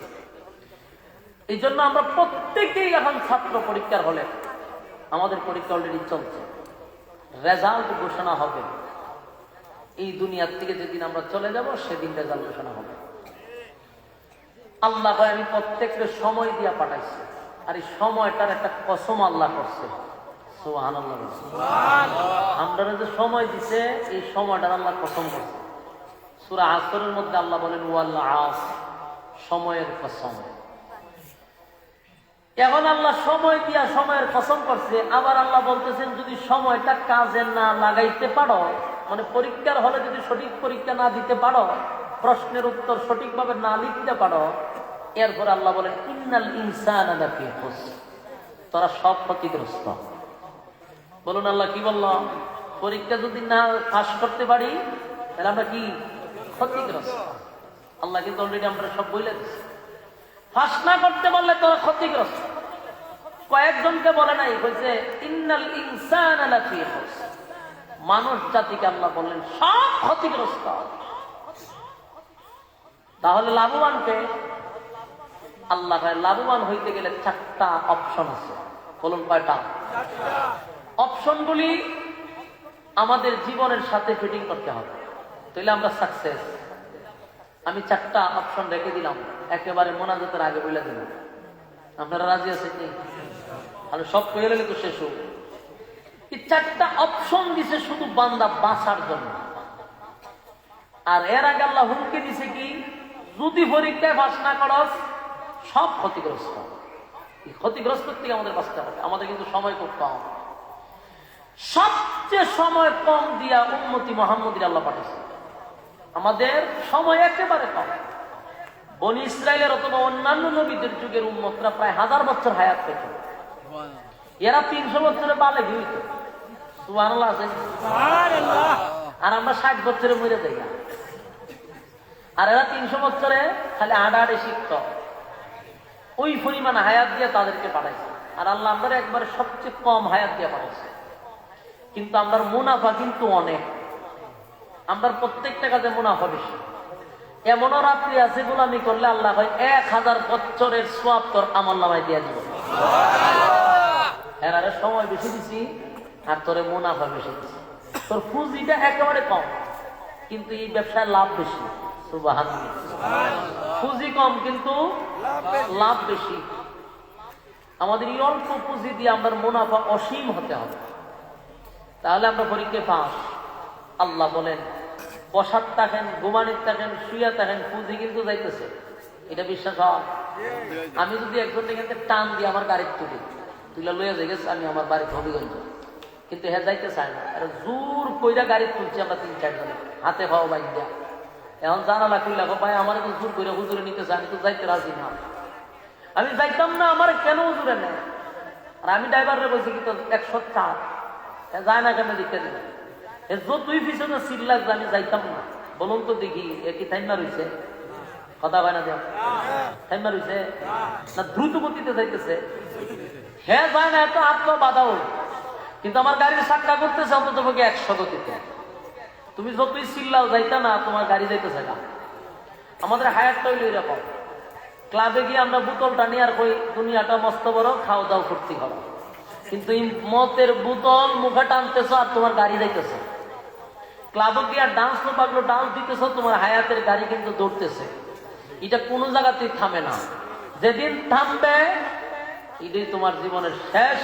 এই জন্য আমরা প্রত্যেকেই এখন ছাত্র। পরীক্ষার হলে আমাদের পরীক্ষা অলরেডি চলছে, রেজাল্ট ঘোষণা হবে। এই দুনিয়ার থেকে যেদিন আমরা চলে যাব সেদিন রেজাল্ট ঘোষণা হবে। আল্লাহ ভাই আমি প্রত্যেককে সময় দিয়া পাঠাইছি, আর এই সময়টার একটা কসম আল্লাহ করছে। সুবহানাল্লাহ। আমরা যে সময় দিছে এই সময়টার আল্লাহ কসম করছে। সূরা আসরের মধ্যে আল্লাহ বলেন ওয়াল আস, সময়ের কসম। এখন আল্লাহ সময় দিয়া সময়ের কসম করছে, আবার আল্লাহ বলতেছেন যদি সময়টা কাজে না লাগাইতে পারো, মানে পরীক্ষার হলে যদি সঠিক পরীক্ষা না দিতে পারো, প্রশ্নের উত্তর সঠিকভাবে না লিখতে পারো, এরপর আল্লাহ বলেন ইন্নাল ইনসানা লাফি খুসর, তোরা সব ক্ষতিগ্রস্ত। বলুন আল্লাহ কি বলল? পরীক্ষা যদি না পাস করতে পারি তাহলে আমরা কি ক্ষতিগ্রস্ত। আল্লাহ কিন্তু অলরেডি আমরা সব বলে দিচ্ছি। পাস না করতে পারলে তোরা ক্ষতিগ্রস্ত। কয়েকজনকে বলে নাই, বলছে ইন্নাল ইনসানা লাফি খুসর, মানুষ জাতিকে আল্লাহ বললেন সব ক্ষতিগ্রস্ত। তাহলে লাভবানকে আল্লাহ লাভবান হইতে গেলে 4টা অপশন আছে। বলুন কয়টা? অপশনগুলি আমাদের জীবনের সাথে ফিটিং করতে হবে, তাহলে আমরা সাকসেস। আমি 4টা অপশন রেখে দিলাম, একেবারে মোনাজাতের আগে বলে দিলাম। আপনারা রাজি আছেন কি? আর সব পেয়ে গেলে তো শেষ হোক। এই 4টা অপশন দিছে শুধু বান্দা বাঁচার জন্য। আর এর আগে আল্লাহ হুমকি দিছে কি, যদি পরীক্ষায় পাস না করস সব ক্ষতিগ্রস্ত। ক্ষতিগ্রস্ত থেকে আমাদের বাঁচতে হবে। আমাদের কিন্তু সময় খুব কম, সবচেয়ে সময় কম দিয়া উম্মতি মুহাম্মদীর আল্লাহ পাঠাইছে। আমাদের সময় একেবারে কম। বনি ইসরাইলের অথবা অন্যান্য নবীদের যুগের উম্মতরা প্রায় 1000 বছর হায়াত পেত, এরা 300 বছরে বালে হইত। সুবহানাল্লাহ আছে। আর আমরা 60 বছরে মরে যাই, আর এরা 300 বছরে খালি আড়াআড়ি শিখত। ওই পরিমাণ হায়াত দিয়ে তাদেরকে পাঠাইছে। আর আল্লাহ আমরা একবারে সবচেয়ে কম হায়াত দিয়ে পাঠাইছে। কিন্তু আমরা মুনাফা কিন্তু অনেক, আমরা প্রত্যেকটা কাজে মুনাফা বেশি। এমনও রাত্রি আছে গোলামি করলে আল্লাহ ভাই 1000 বছরের সওয়াব তোর আমলনামায় দিয়ে দিব। এর সময় বেশি দিছি আর তোরে মুনাফা বেশি দিছি। তোর পুঁজিটা একেবারে কম, কিন্তু এই ব্যবসায় লাভ বেশি। সুবহানাল্লাহ। পুঁজি কম কিন্তু লাভ বেশি। আমাদের এই অল্প পুঁজি দিয়ে আমরা মুনাফা অসীম হতে হবে, তাহলে আমরা পরীক্ষায় পাস। আল্লাহ বলেন বসার থাকেন, ঘুমানির থাকেন, শুয়ে থাকেন, পুঁজি কিন্তু যাইতেছে। এটা বিশ্বাস হয়? আমি যদি একজন এখানে টান দিয়ে আমার গাড়ির তুলে লইয়া যাই গেছে, আমি আমার বাড়ির হবিগঞ্জ, কিন্তু হ্যাঁ যাইতে চায় না। এটা জোর কইরা গাড়ি তুলছি আমরা 3-4 জনে, হাতে পাও বাইক দিয়া। এখন জানালা খুললা ভাই আমার তো জোর করে হুজুরে নিতে চায়, আমি তো যাইতে রাজি না। আমি যাইতাম না, আমার কেন হুজুরে নেয়? আর আমি ড্রাইভারে বলছি কি তো 104 যায় না কেন দিতে দিবে। তুই পিছনে সিট লাগবে, আমি যাইতাম না। বলুন তো দেখি এ কি থাইমা রয়েছে? কথা হয় না, দেখ থাইমা রয়েছে না দ্রুত গতিতে যাইতেছে? হ্যাঁ যায় না, এত আত্ম বাধাও। কিন্তু আমার গাড়ির সাক্কা করতেছে অন্তত পক্ষে 100 গতিতে। তুমি যতই চিল্লাও যাইতা না, তোমার গাড়ি যাইতেছে না। আমাদের হায়ারটা হইল এরকম। ক্লাবে গিয়ে আমরা বোতলটা নিয়ে আর কই দুনিয়াটা মস্ত বড়, খাও দাও ফুর্তি করো, কিন্তু এই মতের বোতল মুখে টানতেছ আর তোমার গাড়ি যাইতেছে। ক্লাবে গিয়ে ডান্স তো পাগলো ডান্স দিতেছ, তোমার হায়াতের গাড়ি কিন্তু দৌড়তেছে। এটা কোনো জায়গাতেই থামে না। যেদিন থামবে এটাই তোমার জীবনের শেষ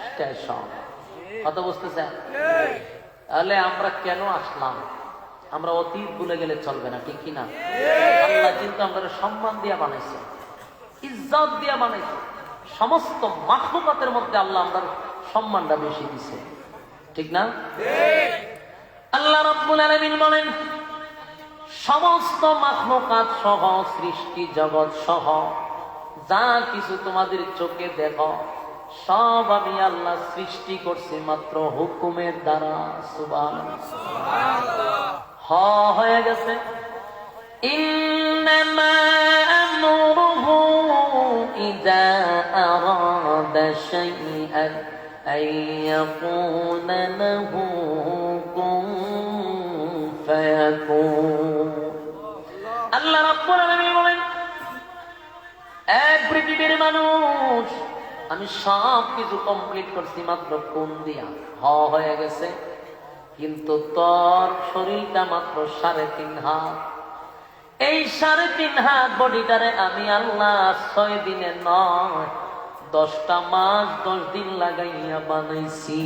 স্টেশন। কথা বুঝতেছেন? তাহলে আমরা কেন আসলাম? আমরা অতীত ভুলে গেলে চলবে না, ঠিক কিনা? আল্লাহ কিন্তু আমরা সম্মান দিয়া বানাইছে, ইজ্জত দিয়া বানাইছে। সমস্ত মাখলুকাতের মধ্যে আল্লাহ আমরা সম্মানটা বেশি দিছে, ঠিক না? আল্লাহ রাব্বুল আলামিন বলেন, সমস্ত মাখলুকাত সহ, সৃষ্টি জগৎ সহ যা কিছু তোমাদের চোখে দেখো, সব আমি আল্লাহ সৃষ্টি করছি মাত্র হুকুমের দ্বারা। সুবহানাল্লাহ। হয়ে গেছে। ইন্নামা আমরুহু ইযা আরাদা শাইআন আইয়াকুনা লাহু কুন ফায়াকুন। আল্লাহ রাব্বুল আলামিন বলেন, এক পৃথিবীর মানুষ, আমি সব কিছু কমপ্লিট করছি মাত্র কোন দিয়া, হয়ে গেছে। কিন্তু তোর শরীরটা মাত্র 3.5 হাত। এই 3.5 হাত বডিটারে আমি আল্লাহ 6 দিনে নয় 10টা মাস 10 দিন লাগাইয়া বানাইছি।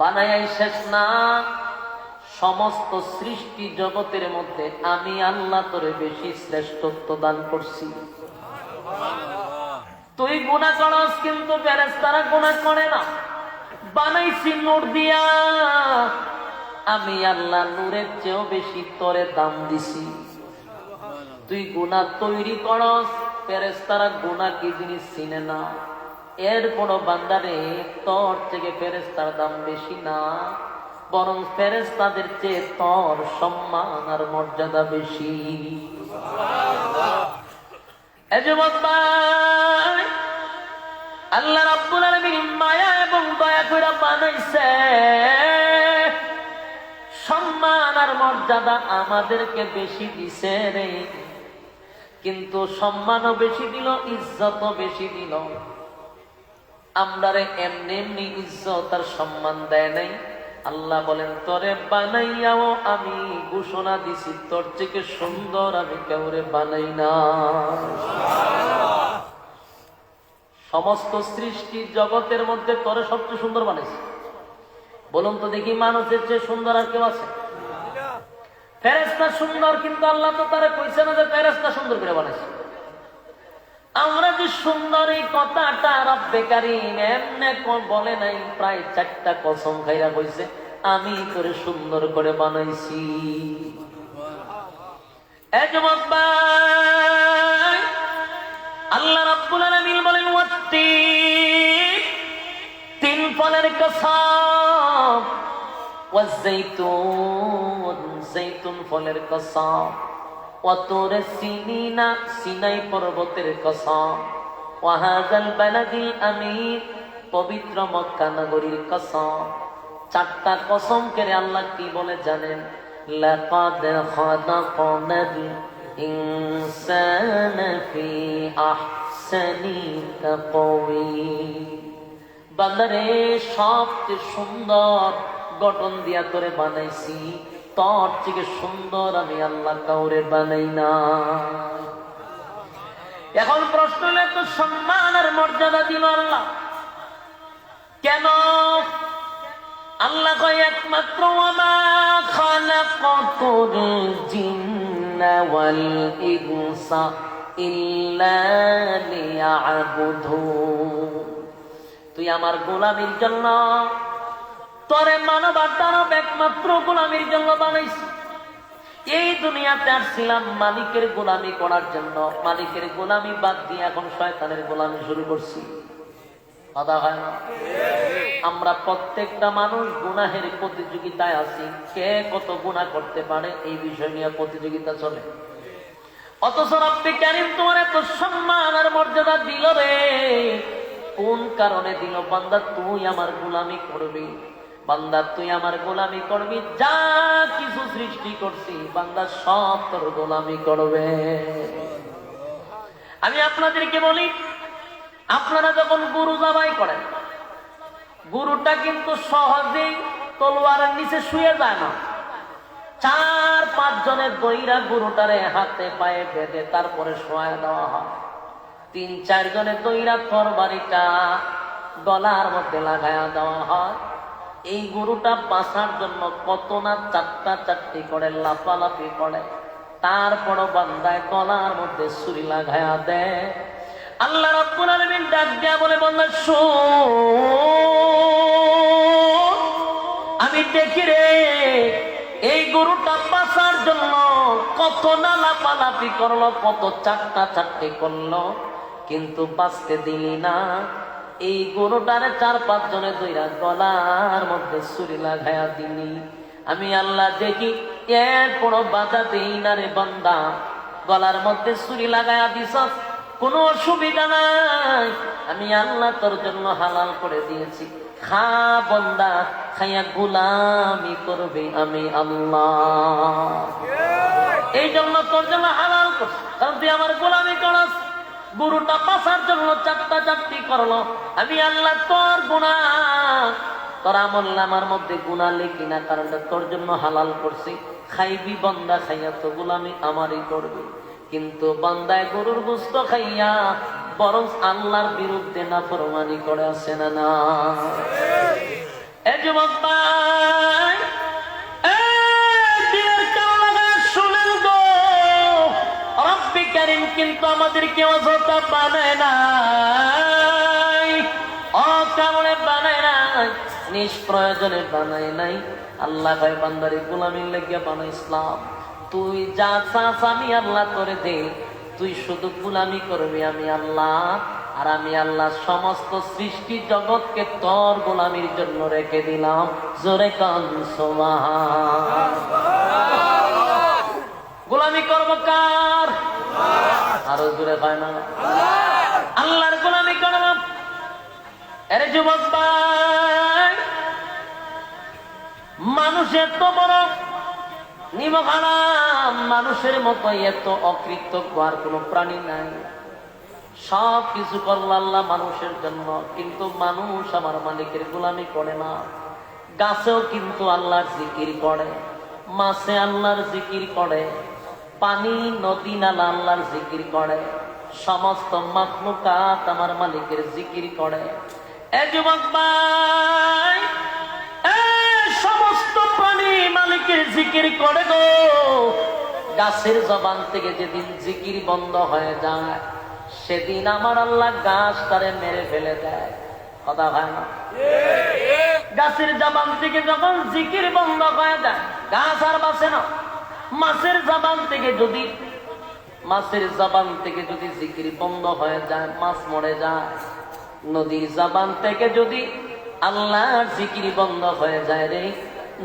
বানাই শেষ না, সমস্ত সৃষ্টি জগতের মধ্যে আমি আল্লাহ তোরে বেশি শ্রেষ্ঠত্ব দান করছি। তুই গুনাহ করস, কিন্তু ফেরেশতারা গুনাহ করে না। বানাইছি নূর দিয়া, আমি আল্লাহ নূরের চেয়েও বেশি তোরে দাম দিছি। তুই গুনাহ তৈরি করস, ফেরেশতারা গুনাহ কি জিনিস চিনে না। এরপরও বান্দারে তোর থেকে ফেরেশতার দাম বেশি না, বরং ফেরেশতাদের চেয়ে তোর সম্মান আর মর্যাদা বেশি। আল্লাহ রাব্বুল আলামিন মায়া এবং দয়া করে বানাইছে, সম্মান আর মর্যাদা আমাদেরকে বেশি দিছে রে। কিন্তু সম্মানও বেশি দিল, ইজ্জতও বেশি দিল। আমরারে এমনি এমনি ইজ্জত আর সম্মান দেয় নাই। আল্লাহ বলেন, তোরে বানাইয়াও আমি ঘোষণা দিছি, তোর থেকে সুন্দর আমি কাউরে বানাই না। সমস্ত সৃষ্টি জগতের মধ্যে তোরে সবচেয়ে সুন্দর বানাইছি। বলুন তো দেখি, মানুষের চেয়ে সুন্দর আর কেউ আছে? ফেরেশতা সুন্দর, কিন্তু আল্লাহ তো তারে কইছে না যে ফেরেশতা সুন্দর করে বানাইছে। আমরা যে সুন্দর, এই কথাটা রব্বে কারীম এমনে বলে নাই, প্রায় 4টা কসম খাইরা কইছে আমি তোরে সুন্দর করে বানাইছি। এই যুবক ভাই, আল্লাহ রাব্বুল আলামিন বলেন, তিন ফলের কসম, ওয়াজ-যাইতুন, যাইতুন ফলের কসম, ওয়াতুর সিনিনা, সিনাই পর্বতের কসম, ওয়াহাযাল বালাদিল আমিন, পবিত্র মক্কা নগরীর কসম। 4টা কসম করে আল্লাহ কি বলে জানেন? লাকাদ খালাকনাল ইনসানা ফি আহসানি তাকওয়িম। বান্দারে সবচেয়ে সুন্দর গঠন দিয়া তোরে বানাইছি, তোর থেকে সুন্দর আমি আল্লাহ কাউরে বানাই না। এখন প্রশ্ন হলে, তো সম্মান আর মর্যাদা দিল আল্লাহ কেন? আল্লাহ কয়, একমাত্র ওয়ামা খালাকাতুল জিন্না ওয়াল ইনসা ইল্লা লিয়াবুদুন। তুই আমার গোলামির জন্য, তোরে মানব আর দানব একমাত্র গোলামির জন্য বানাইছি। এই দুনিয়াতে আসছিলাম মালিকের গোলামি করার জন্য, মালিকের গোলামি বাদ দিয়ে এখন শয়তানের গোলামি শুরু করছি। কথা হয় না? আমরা প্রত্যেকটা মানুষ গুনাহের প্রতিযোগিতায় আছি, কে কত গুনাহ করতে পারে এই বিষয় নিয়ে প্রতিযোগিতা চলে। অথচ রব্বে কারীম তোমার এত সম্মান আর মর্যাদা দিল রে, কোন কারণে দিল? বান্দা তুই আমার গোলামি করবি, বান্দা তুই আমার গোলামি করবি। যা কিছু সৃষ্টি করছি বান্দা সব তোর গোলামি করবে। আমি আপনাদেরকে বলি, আপনারা যখন গরু জবাই করেন, গরুটা কিন্তু সহজেই তলোয়ারের নিচে শুয়ে যায় না। 4-5 জনের দইরা গরুটারে হাতে পায়ে বেঁধে তারপরে শোয়া দেওয়া হয়। 3-4 জনের দইরা তরবারিটা গলার মধ্যে লাগায়া দেওয়া হয়। এই গরুটা বাঁচার জন্য কত না চারটা চারটি করে লাফালাফি করে, তারপরও বান্দায় গলার মধ্যে ছুরি লাগায়া দেয়। আল্লাহ রাব্বুল আলামিন ডাক দিয়া বলে, বান্দা শোন, আমি দেখি রে এই গরুটা বাঁচার জন্য কত না লাফালাফি করলো, কত চারটা চারটি করলো, কিন্তু বাঁচতে দিলি না। এই গরুটারে 4-5 জনে দইরা গলার মধ্যে ছুরি লাগায়া দিলি। আমি আল্লাহ দেখি এরপর বাধা দেই না রে বান্দা, গলার মধ্যে ছুরি লাগায়া দিছস, কোনো অসুবিধা নাই, আমি আল্লাহ তোর জন্য হালাল করে দিয়েছি, খা বান্দা, খাইয়া গোলামি করবে আমি আল্লাহ। এই জন্য তোর জন্য হালাল করছি, কারণ তুই আমার গোলামি করস। গরুটা বাঁচার জন্য চারটা চারটি করলো, আমি আল্লাহ তোর গুনাহ, তোর আমলনামার মধ্যে গুনাহ লিখি না, কারণ তোর জন্য হালাল করছি। খাইবি বান্দা, খাইয়া তো গোলামি আমারই করবি। কিন্তু বান্দায় গরুর গোশত খাইয়া বরং আল্লাহর বিরুদ্ধে নাফরমানি করে আসে না না। এই যুবক ভাই, রব্বি কারীম কিন্তু আমাদেরকে অযথা বানায় নাই, অকারণে বানায় নাই, নিষ্প্রয়োজনে বানায় নাই। আল্লাহ ভাই বান্দারে গোলামির লেগে বানাইছিলাম। তুই যা চাস আমি আল্লাহ তোরে দে, তুই শুধু গোলামি করবি আমি আল্লাহ, আর আমি আল্লাহ সমস্ত সৃষ্টি জগৎকে তোর গোলামির জন্য রেখে দিলাম। জোরে কান সুবহান। গোলামি করব কার? আরো জোরে হয় না? আল্লাহর গোলামি করব। আরে যুবক ভাই, মানুষের তো বড় নিমখারাম, মানুষের মতো এত অকৃতজ্ঞ আর কোন প্রাণী নাই। সব কিছু করলো আল্লাহ মানুষের জন্য, কিন্তু মানুষ আমার মালিকের গোলামি করে না। গাছেও কিন্তু আল্লাহর জিকির করে, মাছে আল্লাহর জিকির করে, পানি নদী নালা আল্লাহর জিকির করে, সমস্ত মাখলুকাত আমার মালিকের জিকির করে। এ যুবক ভাই, সমস্ত প্রাণী মালিকের জিকির করে গো। গাছের জবান থেকে যেদিন জিকির বন্ধ হয়ে যায়, সেদিন আমার আল্লাহ গাছ তারে মেরে ফেলে দেয়। কথা হয় না? গাছের জবান থেকে যখন জিকির বন্ধ হয়ে যায়, গাছ আর বাঁচে না। মাছের জবান থেকে যদি জিকির বন্ধ হয়ে যায়, মাছ মরে যায়। নদীর জবান থেকে যদি আল্লাহর জিকির বন্ধ হয়ে যায় রে,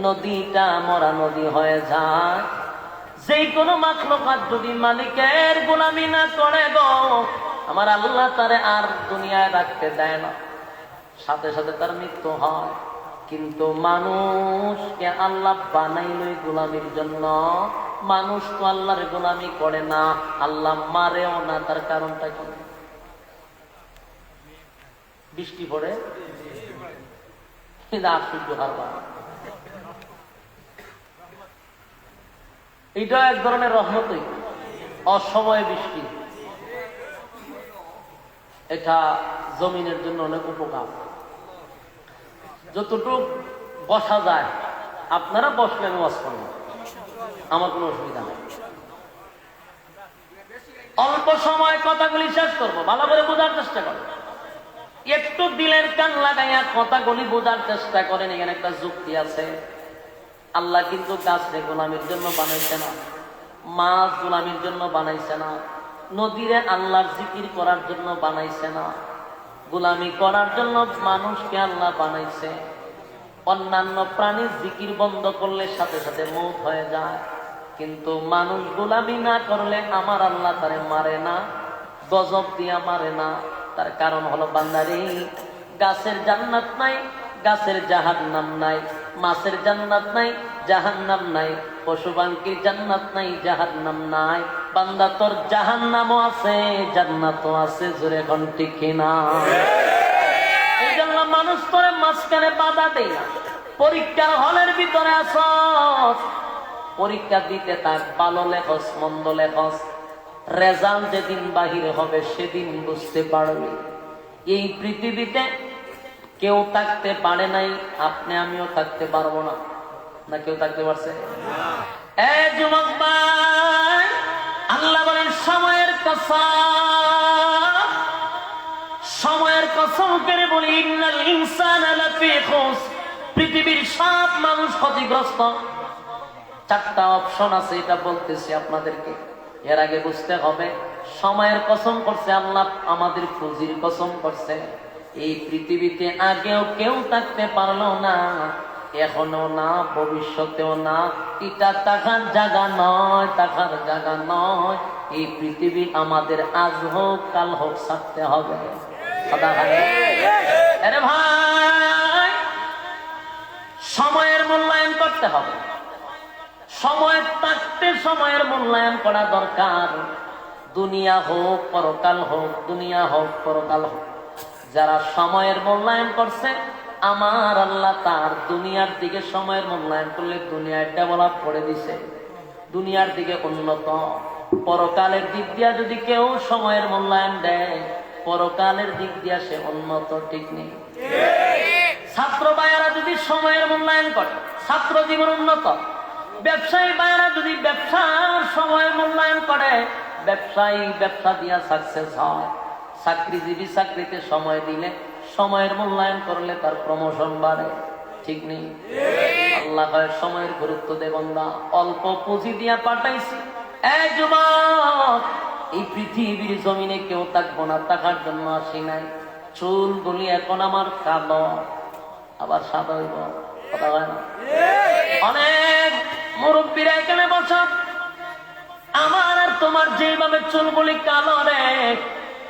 নদীটা মরা নদী হয়ে যায়। যে কোনো মাখলুকাত যদি মালিকের গোলামি না করে গো, আমার আল্লাহ তারে আর দুনিয়ায় রাখতে দেয় না, সাথে সাথে তার মৃত্যু হয়। কিন্তু মানুষকে আল্লাহ বানাইলই গোলামির জন্য। মানুষ তো আল্লাহর গোলামি করে না, আল্লাহ মারেও না। তার কারণটা কি? বৃষ্টি পড়ে আশ্চর্য হারবা, এটা এক ধরনের রহমতই। অসময়ে বৃষ্টি, এটা জমিনের জন্য অনেক উপকার। যতটুকু বসা যায় আপনারা বসলেন, ওয়াজ করলেন, আমার কোনো অসুবিধা নেই। অল্প সময় কথাগুলি শেষ করবো, ভালো করে বোঝার চেষ্টা করবো। একটু দিলের কান লাগাইয়া কথাগুলি বোঝার চেষ্টা করেন। এখানে একটা যুক্তি আছে। আল্লাহ কিন্তু গাছরে গোলামির জন্য বানাইছে না, মাছ গোলামির জন্য বানাইছে না, নদীরে আল্লাহর জিকির করার জন্য বানাইছে না, গোলামি করার জন্য মানুষকে আল্লাহ বানাইছে। অন্যান্য প্রাণীর জিকির বন্ধ করলে সাথে সাথে মৌত হয়ে যায়, কিন্তু মানুষ গোলামি না করলে আমার আল্লাহ তারে মারে না, গজব দিয়া মারে না। তার কারণ হলো বান্দারে, গাছের জান্নাত নাই, গাছের জাহান্নাম নাই, মাছের জান্নাত নাই, জাহান্নাম নাই, পশু পাখির জান্নাত নাই, জাহান্নাম নাই। বান্দা তোর জাহান্নামও আছে, জান্নাতও আছে। জোরে কোন ঠিক কিনা? এই জন্য মানুষ তোরে মাঝখানে বাধা দেয় না। পরীক্ষার হলের ভিতরে আসস, পরীক্ষা দিতে থাক, ভালো লেখস মন্দ লেখস, রেজাল্ট যেদিন বাহির হবে সেদিন বুঝতে পারবি এই পৃথিবীতে কেউ থাকতে পারে নাই, আপনি আমিও থাকতে পারবো না। না কেউ থাকতে পারছে? যুবক ভাই, আল্লাহ বলেন সময়ের কসম, সময়ের কসম করে বলি ইন্নাল ইনসানা লাফি খুসর, পৃথিবীর সব মানুষ ক্ষতিগ্রস্ত। চারটা অপশন আছে, এটা বলতেছি আপনাদেরকে, এর আগে বুঝতে হবে। সময়ের কসম করছে আল্লাহ, আমাদের পুঁজির কসম করছে। এই পৃথিবীতে আগেও কেউ থাকতে পারলো না, এখনো না, ভবিষ্যতেও না। এটা টাকার জায়গা নয়, টাকার জায়গা নয়। এই পৃথিবী আমাদের আজ হোক কাল হোক ছাড়তে হবে। আরে ভাই, সময়ের মূল্যায়ন করতে হবে। সময় থাকতে সময়ের মূল্যায়ন করা দরকার। দুনিয়া হোক পরকাল হোক, দুনিয়া হোক পরকাল হোক, যারা সময়ের মূল্যায়ন করছে, আমার আল্লাহ তার দুনিয়ার দিকে সময়ের মূল্যায়ন করলে দুনিয়ায় ডেভেলপ করে দিছে, দুনিয়ার দিকে উন্নত। পরকালের দিক দিয়া যদি কেউ সময়ের মূল্যায়ন দেয়, পরকালের দিক দিয়া সে উন্নত। ঠিক নেই? ছাত্র ভাইয়েরা যদি সময়ের মূল্যায়ন করে, ছাত্র জীবন উন্নত। ব্যবসায়ী ভাইয়েরা যদি ব্যবসার সময়ের মূল্যায়ন করে, ব্যবসায়ী ব্যবসা দিয়া সাকসেস হয়। চাকরিজীবী চাকরিতে সময় দিলে, সময়ের মূল্যায়ন করলে তার প্রমোশন বাড়ে। ঠিক নেই? আল্লাহ কয় সময়ের গুরুত্ব দেবেন না। অল্প পুঁজি দিয়া পাঠাইছি। এই যুবক, এই পৃথিবীর জমিনে কেউ থাকবো না, টাকার জন্য আসি নাই। চুলগুলি এখন আমার কালো, আবার সাদা হইব, কথা হয় না? অনেক মুরব্বীরা এখানে বসা, আমার আর তোমার যেভাবে চুলগুলি কালো রে,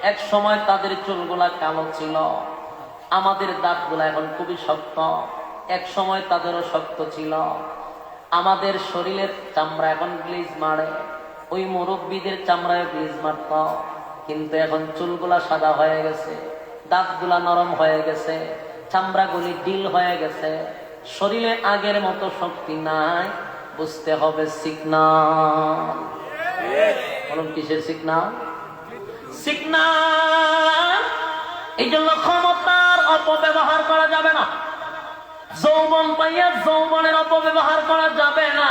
এক সময় তাদের চুলগুলা কালো ছিল। আমাদের দাঁতগুলা এখন খুবই শক্ত, এক সময় তাদেরও শক্ত ছিল। আমাদের শরীরের চামড়া এখন ব্লিজ মারে, ওই মুরব্বীদের চামড়ায় ব্লিজ মারত। কিন্তু এখন চুলগুলা সাদা হয়ে গেছে, দাঁতগুলা নরম হয়ে গেছে, চামড়াগুলি ডিল হয়ে গেছে, শরীরে আগের মতো শক্তি নাই। বুঝতে হবে সিগনাল। বলুন কিসের সিগনাল? সিগনাল। এই জন্য ক্ষমতার অপব্যবহার করা যাবে না। যৌবন পাইয়া যৌবনের অপব্যবহার করা যাবে না।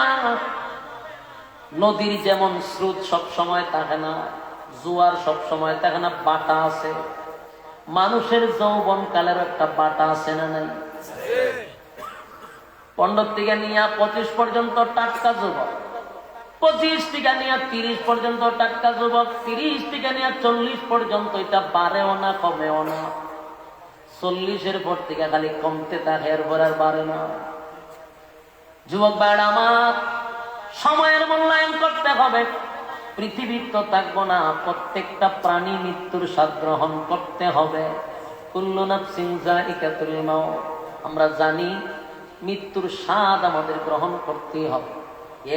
নদীর যেমন স্রোত সব সময় থাকে না, জোয়ার সব সময় থাকে না, বাটা আছে। মানুষের যৌবন কালের একটা বাটা আছে না নাই? 15 থেকে নিয়ে 25 পর্যন্ত টাটকা যুবক, 25 থেকে নিয়ে 30 পর্যন্ত টাটকা যুবক, 30 থেকে নিয়ে 40 পর্যন্ত। এটা বাড়েও না কমেও না। 40-এর পর থেকে খালি কমতে থাকে, এরপর আর বাড়ে না। যুবক ভাইরা আমার, সময়ের মূল্যায়ন করতে হবে। পৃথিবীর তো থাকবো না, প্রত্যেকটা প্রাণী মৃত্যুর স্বাদ গ্রহণ করতে হবে। কুল্লু নাফসিন যায়িকাতুল মাউত। আমরা জানি মৃত্যুর স্বাদ আমাদের গ্রহণ করতেই হবে।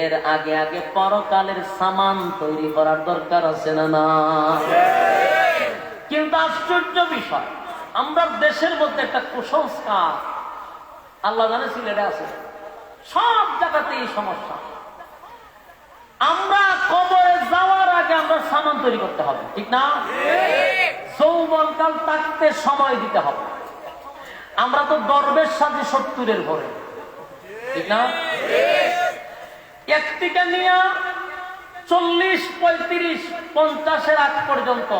এর আগে আগে পরকালের সামান তৈরি করার দরকার আছে না না? কিন্তু আশ্চর্য বিষয়, আমরা দেশের মধ্যে একটা কুসংস্কার, আল্লাহ জানে সিলেটে আছে, সব জায়গাতে এই সমস্যা। আমরা কবরে যাওয়ার আগে আমরা সামান তৈরি করতে হবে, ঠিক না? যৌবনকাল থাকতে সময় দিতে হবে। আমরা তো দরবেশ সাজি 70-এর ঘরে, ঠিক না? এক থেকে নিয়ে 40, 35, 50-এর আগ পর্যন্ত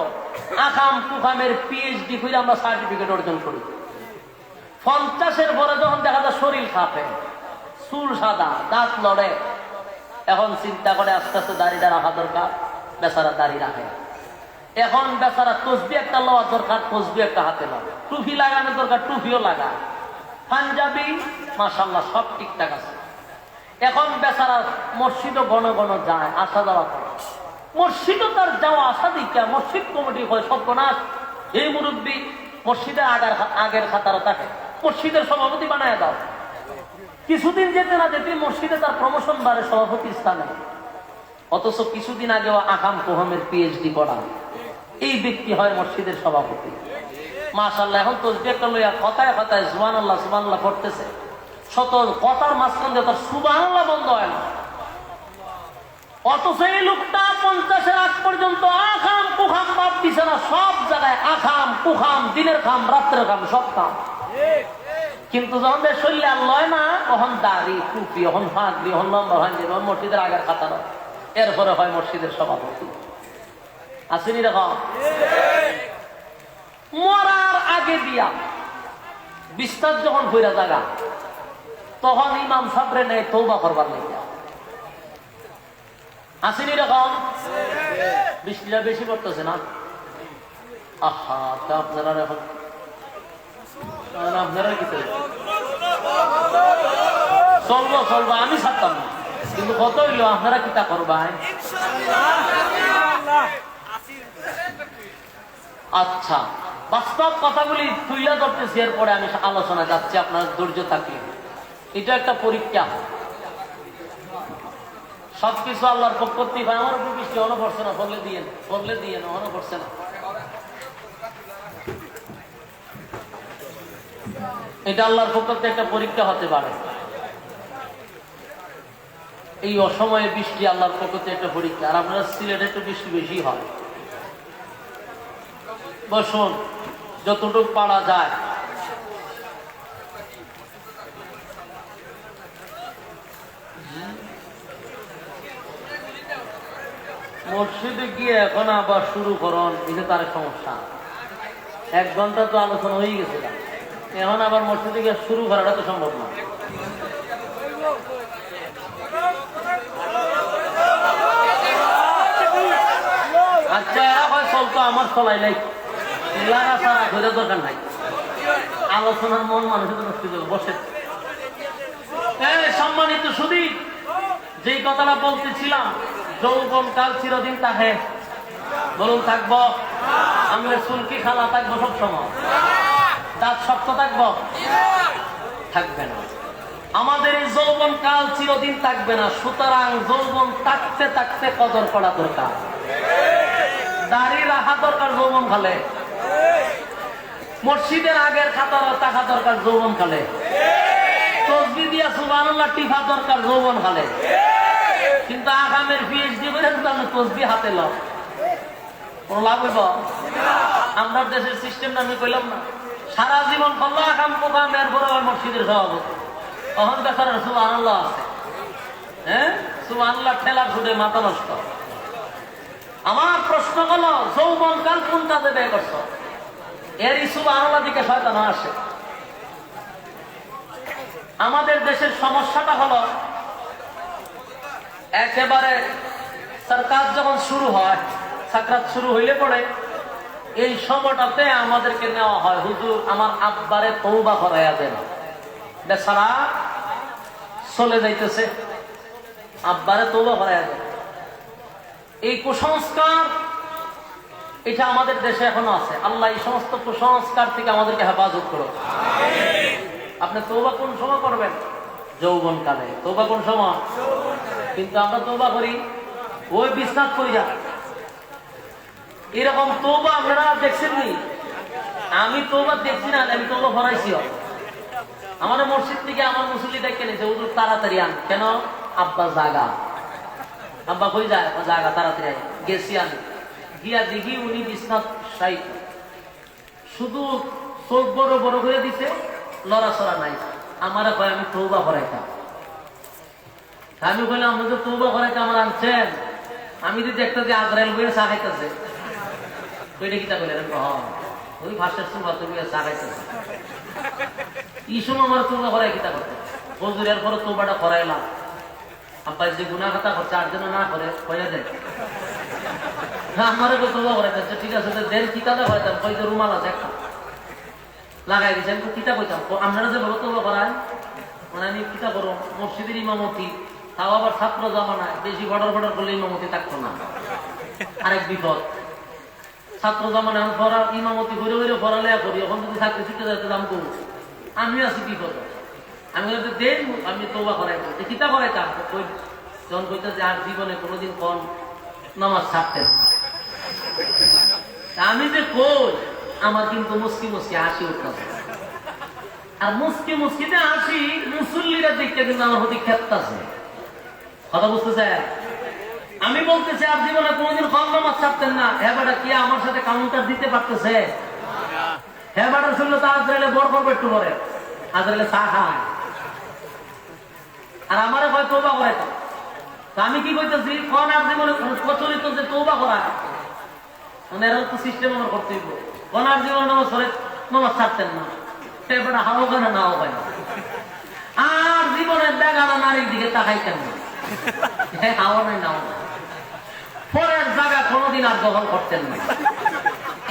আকাম কুকামের পিএইচডি করে আমরা সার্টিফিকেট অর্জন করি। 50-এর পরে যখন দেখা যায় শরীর কাঁপে, চুল সাদা, দাঁত লড়ে, এখন চিন্তা করে আস্তে আস্তে দাড়িটা রাখা দরকার। বেচারা দাড়ি রাখে। এখন বেচারা তসবি একটা লওয়ার দরকার, তসবি একটা হাতে লাগে। টুপি লাগানোর দরকার, টুপিও লাগা। পাঞ্জাবি মাশাআল্লাহ সব ঠিকঠাক আছে। এখন বেচারা মসজিদও ঘন ঘন যায়, আসা যাওয়া করে। মসজিদও তার যাওয়া আসা দিকে মসজিদ কমিটি হয় সর্বনাশ। এই মুরব্বী মসজিদের আগের খাতারও থাকে, মসজিদের সভাপতি বানায় দাও। কিছুদিন যেতে না যেতে মসজিদে তার প্রমোশন বাড়ে সভাপতি স্থানে। অথচ কিছুদিন আগেও আকাম কোহমের পিএইচডি করা এই ব্যক্তি হয় মসজিদের সভাপতি। মাশাআল্লাহ, এখন তসবিহ একটা লইয়া কথায় কথায় সুবহানাল্লাহ সুবহানাল্লাহ পড়তেছে। শত কথার মাঝখান দিয়ে তার সুবহানাল্লাহ বন্ধ হয় না। অথচ এই লোকটা 50-এর আগ পর্যন্ত আকাম কুহাম বাপ দিছে না, সব জায়গায় আকাম একটু খাম, দিনের খাম, রাত্রের খাম, সব খাম। কিন্তু যখন শরীরে আর লয় না, তখন দাড়ি, টুপি, এখন ফাঁকবি, এখন লম্বা ভাঙবি, তখন মসজিদের আগের খাতা নয়, এরপরে হয় মসজিদের সভাপতি। আসেনি রকম মরার আগে দিয়া বিস্তার যখন হইরা জাগা, তখন ইমাম সাবরে নেই তৌবা করবার লেগে। আসেনি রকম বৃষ্টিটা বেশি পড়তেছে না? আহা, তা আপনারা এখন আপনারা কি চলবো, আমি ছাড়তাম না, কিন্তু কত হইলো আপনারা কি তা করবেন? আচ্ছা, বাস্তব কথাগুলি তুইলা ধরতেছি, এরপরে আমি আলোচনা যাচ্ছি, আপনার ধৈর্য থাকলে। এটা একটা পরীক্ষা, সবকিছু আল্লাহর পক্ষ থেকে। আমার উপর বৃষ্টি অন পড়ছে না, বললে দিয়ে অন পড়ছে না। এটা আল্লাহর পক্ষ থেকে একটা পরীক্ষা হতে পারে। এই অসময়ে বৃষ্টি আল্লাহর পক্ষ থেকে একটা পরীক্ষা। আর আপনারা সিলেটে একটু বৃষ্টি বেশি হয়। বসুন, যতটুকু পারা যায়। মসজিদে গিয়ে এখন আবার শুরু করুন, এটা তার সমস্যা। 1 ঘন্টা তো আলোচনা হয়ে গেছে, এখন আবার মসজিদে গিয়ে শুরু করাটা তো সম্ভব না। আচ্ছা, এরা হয় চলতো, আমার চলাই নাই, এলাকা ছাড়া ঘুরে দরকার নাই। আলোচনার মন মানুষের নষ্ট হয়ে বসে। সম্মানিত সুধী, যেই কথাটা বলতেছিলাম, যৌবন কাল চিরদিন থাকে, বলুন থাকবো? আমরা চুলকি খালা থাকবো সব সময়? দাঁত শক্ত থাকবো? থাকবে না। আমাদের এই যৌবন কাল চিরদিন থাকবে না, সুতরাং যৌবন থাকতে থাকতে কদর করা দরকার। দাড়ি রাখা দরকার যৌবন খালে, মসজিদের আগের খাতার টাকা দরকার যৌবন খালে, তসবি দিয়া সুবহানাল্লাহ টিফা দরকার যৌবন খালে। কিন্তু আগামের পিএইচডি করে তসবি হাতে লাভ, কোন লাভ হইব? আমরা দেশের সিস্টেমটা আমি কইলাম না, সারা জীবন করলো আকাম প্রোগ্রাম, এরপরে মসজিদের সভাপতি। তখন দেখার সুবহানাল্লাহ আছে, হ্যাঁ, সুবহানাল্লাহ ঠেলা ছুটে মাথা নষ্ট। আমার প্রশ্ন হলো, যৌবন কাল কোন কাজে ব্যয় করছ? এর সুবহানাল্লাহ দিকে শয়তান আসে। আমাদের দেশের সমস্যাটা হলো, একেবারে সরকার যখন শুরু হয়, সাকরাত শুরু হইলে পরে এই সময়টাতে আমাদেরকে নেওয়া হয়, হুজুর আমার আব্বারে তওবা করাইয়া দেন। বেচারা চলে যাইতেছে, আব্বারে তওবা করাইয়া দেন। এই কুসংস্কার, এটা আমাদের দেশে এখনো আছে। আল্লাহ এই সমস্ত কুসংস্কার থেকে আমাদেরকে হেফাজত করো। আপনি তওবা কোন সময় করবেন? যৌবন কালে। তওবা কোন সময়? কিন্তু আমরা তওবা করি ওই বিছনাত করি যা। এরকম তওবা আপনারা দেখছেন নি? আমি তওবা দেখছি না, আমি তওবা করাইছি। আমার মসজিদ থেকে আমার মুসল্লি দেখে নিছে, হুজুর তাড়াতাড়ি আন। কেন? আব্বা জাগা। আব্বা কই যায়? জাগা, তাড়াতাড়ি গেছি আমি। গিয়া দেখি উনি বিছনাত শায়িত, শুধু চোখ বড় বড় করে দিছে, লড়াচড়া নাই। আমারে কয় আমি তওবা করাইতাম। আমি কইলাম আপনি তো তওবা করাইতে আমার আনছেন, আমি যদি একটা যে আজরাইল বইয়ে চা খাইতেছে, ওইটা কিতা বললেন? ওই ভাষার সুবাদ বইয়ে চা খাইতেছে। এই সময় আমার তওবা করাই কিতা করতে? হুজুরের পরে তওবাটা করাইলাম। আব্বা যে গুনাহ কথা করছে আর যেন না করে কইয়া দেয়। আমারে তওবা করাইতেছে, ঠিক আছে দেন, কিতাটা করাইতাম, কই যে রুমাল আছে একটা লাগাই দিয়েছেন, কিতা কইতাম। আপনারা যে বলো তওবা করায়, মানে আমি কিতা করো, মসজিদের ইমামতি, তাও আবার ছাত্র জামানায়, বেশি বর্ডার করলে ইমামতি থাকতো না। আরেক বিপদ, ছাত্র জামানায় এখন পড়া ইমামতি ঘুরে ঘুরে পড়ালেখা করি, এখন যদি চাকরি ছুটে যাইতে দাম করবো, আমি আছি বিপদ। আমি দেন, আমি তওবা করাইতাম। কিতা করাইতাম? যখন কইতে যে আর জীবনে কোনোদিন কোন নামাজ ছাড়তেন। আমি যে কই, আমার কিন্তু মুসকি মুসকি হাসি উঠতেছে। আর মুসকি মুসকিতে হাসি মুসল্লিরা দেখতে কিন্তু আমার প্রতি খেপতাছে। কথা বুঝতেছে? আমি বলতেছি আর জীবনে কোনোদিন কম নামাজ ছাড়তেন না, এবারে কি আমার সাথে কাউন্টার দিতে পারতেছে? হ্যাঁ বাটার শুনলে তো আজরাইলে বর করবে একটু পরে আজরাইলে চা খায় আর আমারে হয় তৌবা করে তো আমি কি কইতেছি কোন আর জীবনে প্রচলিত যে তৌবা করা মানে এরকম তো সিস্টেম আমার করতে হইব কোন আর জীবনে নামাজ ছাড়তেন না সে বেটা হাও কেন নাও হয় না আর জীবনের বেগানা নারীর দিকে তাকাইতেন না হ্যাঁ হাওয়া নাই নাও নাই পরের জায়গা কোনোদিন আর দখল করতেন না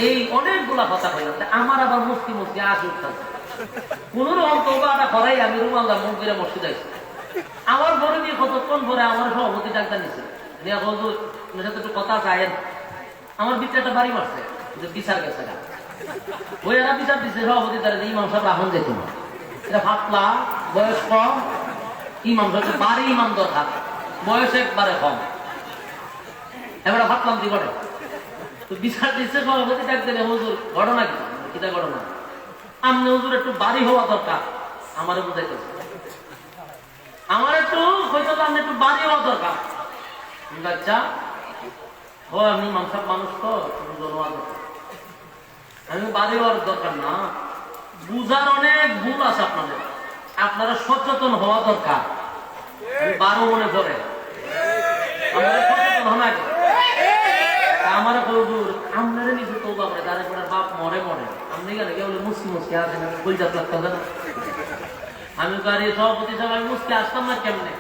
এই অনেকগুলা কথা কইলাম আমার আবার মুস্তি মুস্তি আশ উঠতেছে কোন রকম তৌবাটা করাই আমি রুমাল্লা মন্দিরে মসজিদ আইছি আমার ঘরে দিয়ে কতক্ষণ পরে আমার সভাপতি ডাক্তার নিছে নিয়ে বলতো সাথে একটু কথা চাইেন আমার ভিতরে একটা বাড়ি মারছে যে বিচার গেছে ওই এরা বিচার দিচ্ছে সভাপতি তারা ইমাম সাহেব রাখুন যেত না এটা ফাতলা বয়স কম ইমাম সাহেব বাড়ি ইমাম দরকার বয়স একবারে কম এবার ভাবলাম কি ঘটে তো বিচার দিচ্ছে সভাপতি ডাক দিলে হুজুর ঘটনা কি কিটা ঘটনা আমনে হুজুর একটু বাড়ি হওয়া দরকার আমারও বুঝাইতেছে আমার একটু হয়তো আপনি একটু বাড়ি হওয়া দরকার বাচ্চা ও আপনি মাংসার মানুষ তো আমি বাড়ি হওয়ার দরকার না বুঝার অনেক ভুল আছে আপনাদের আপনারা সচেতন হওয়া দরকার বারো মনে পড়ে আপনারা সচেতন হন আগে আমার হুজুর আপনারা নিজে তৌবা করে তার পরে বাপ মরে মরে আপনি গেলে কেউ মুসকি মুসকি আসেন বইজাত লাগতে না আমি গাড়ি সভাপতি সাহেব আমি মুসকে আসতাম না কেমনে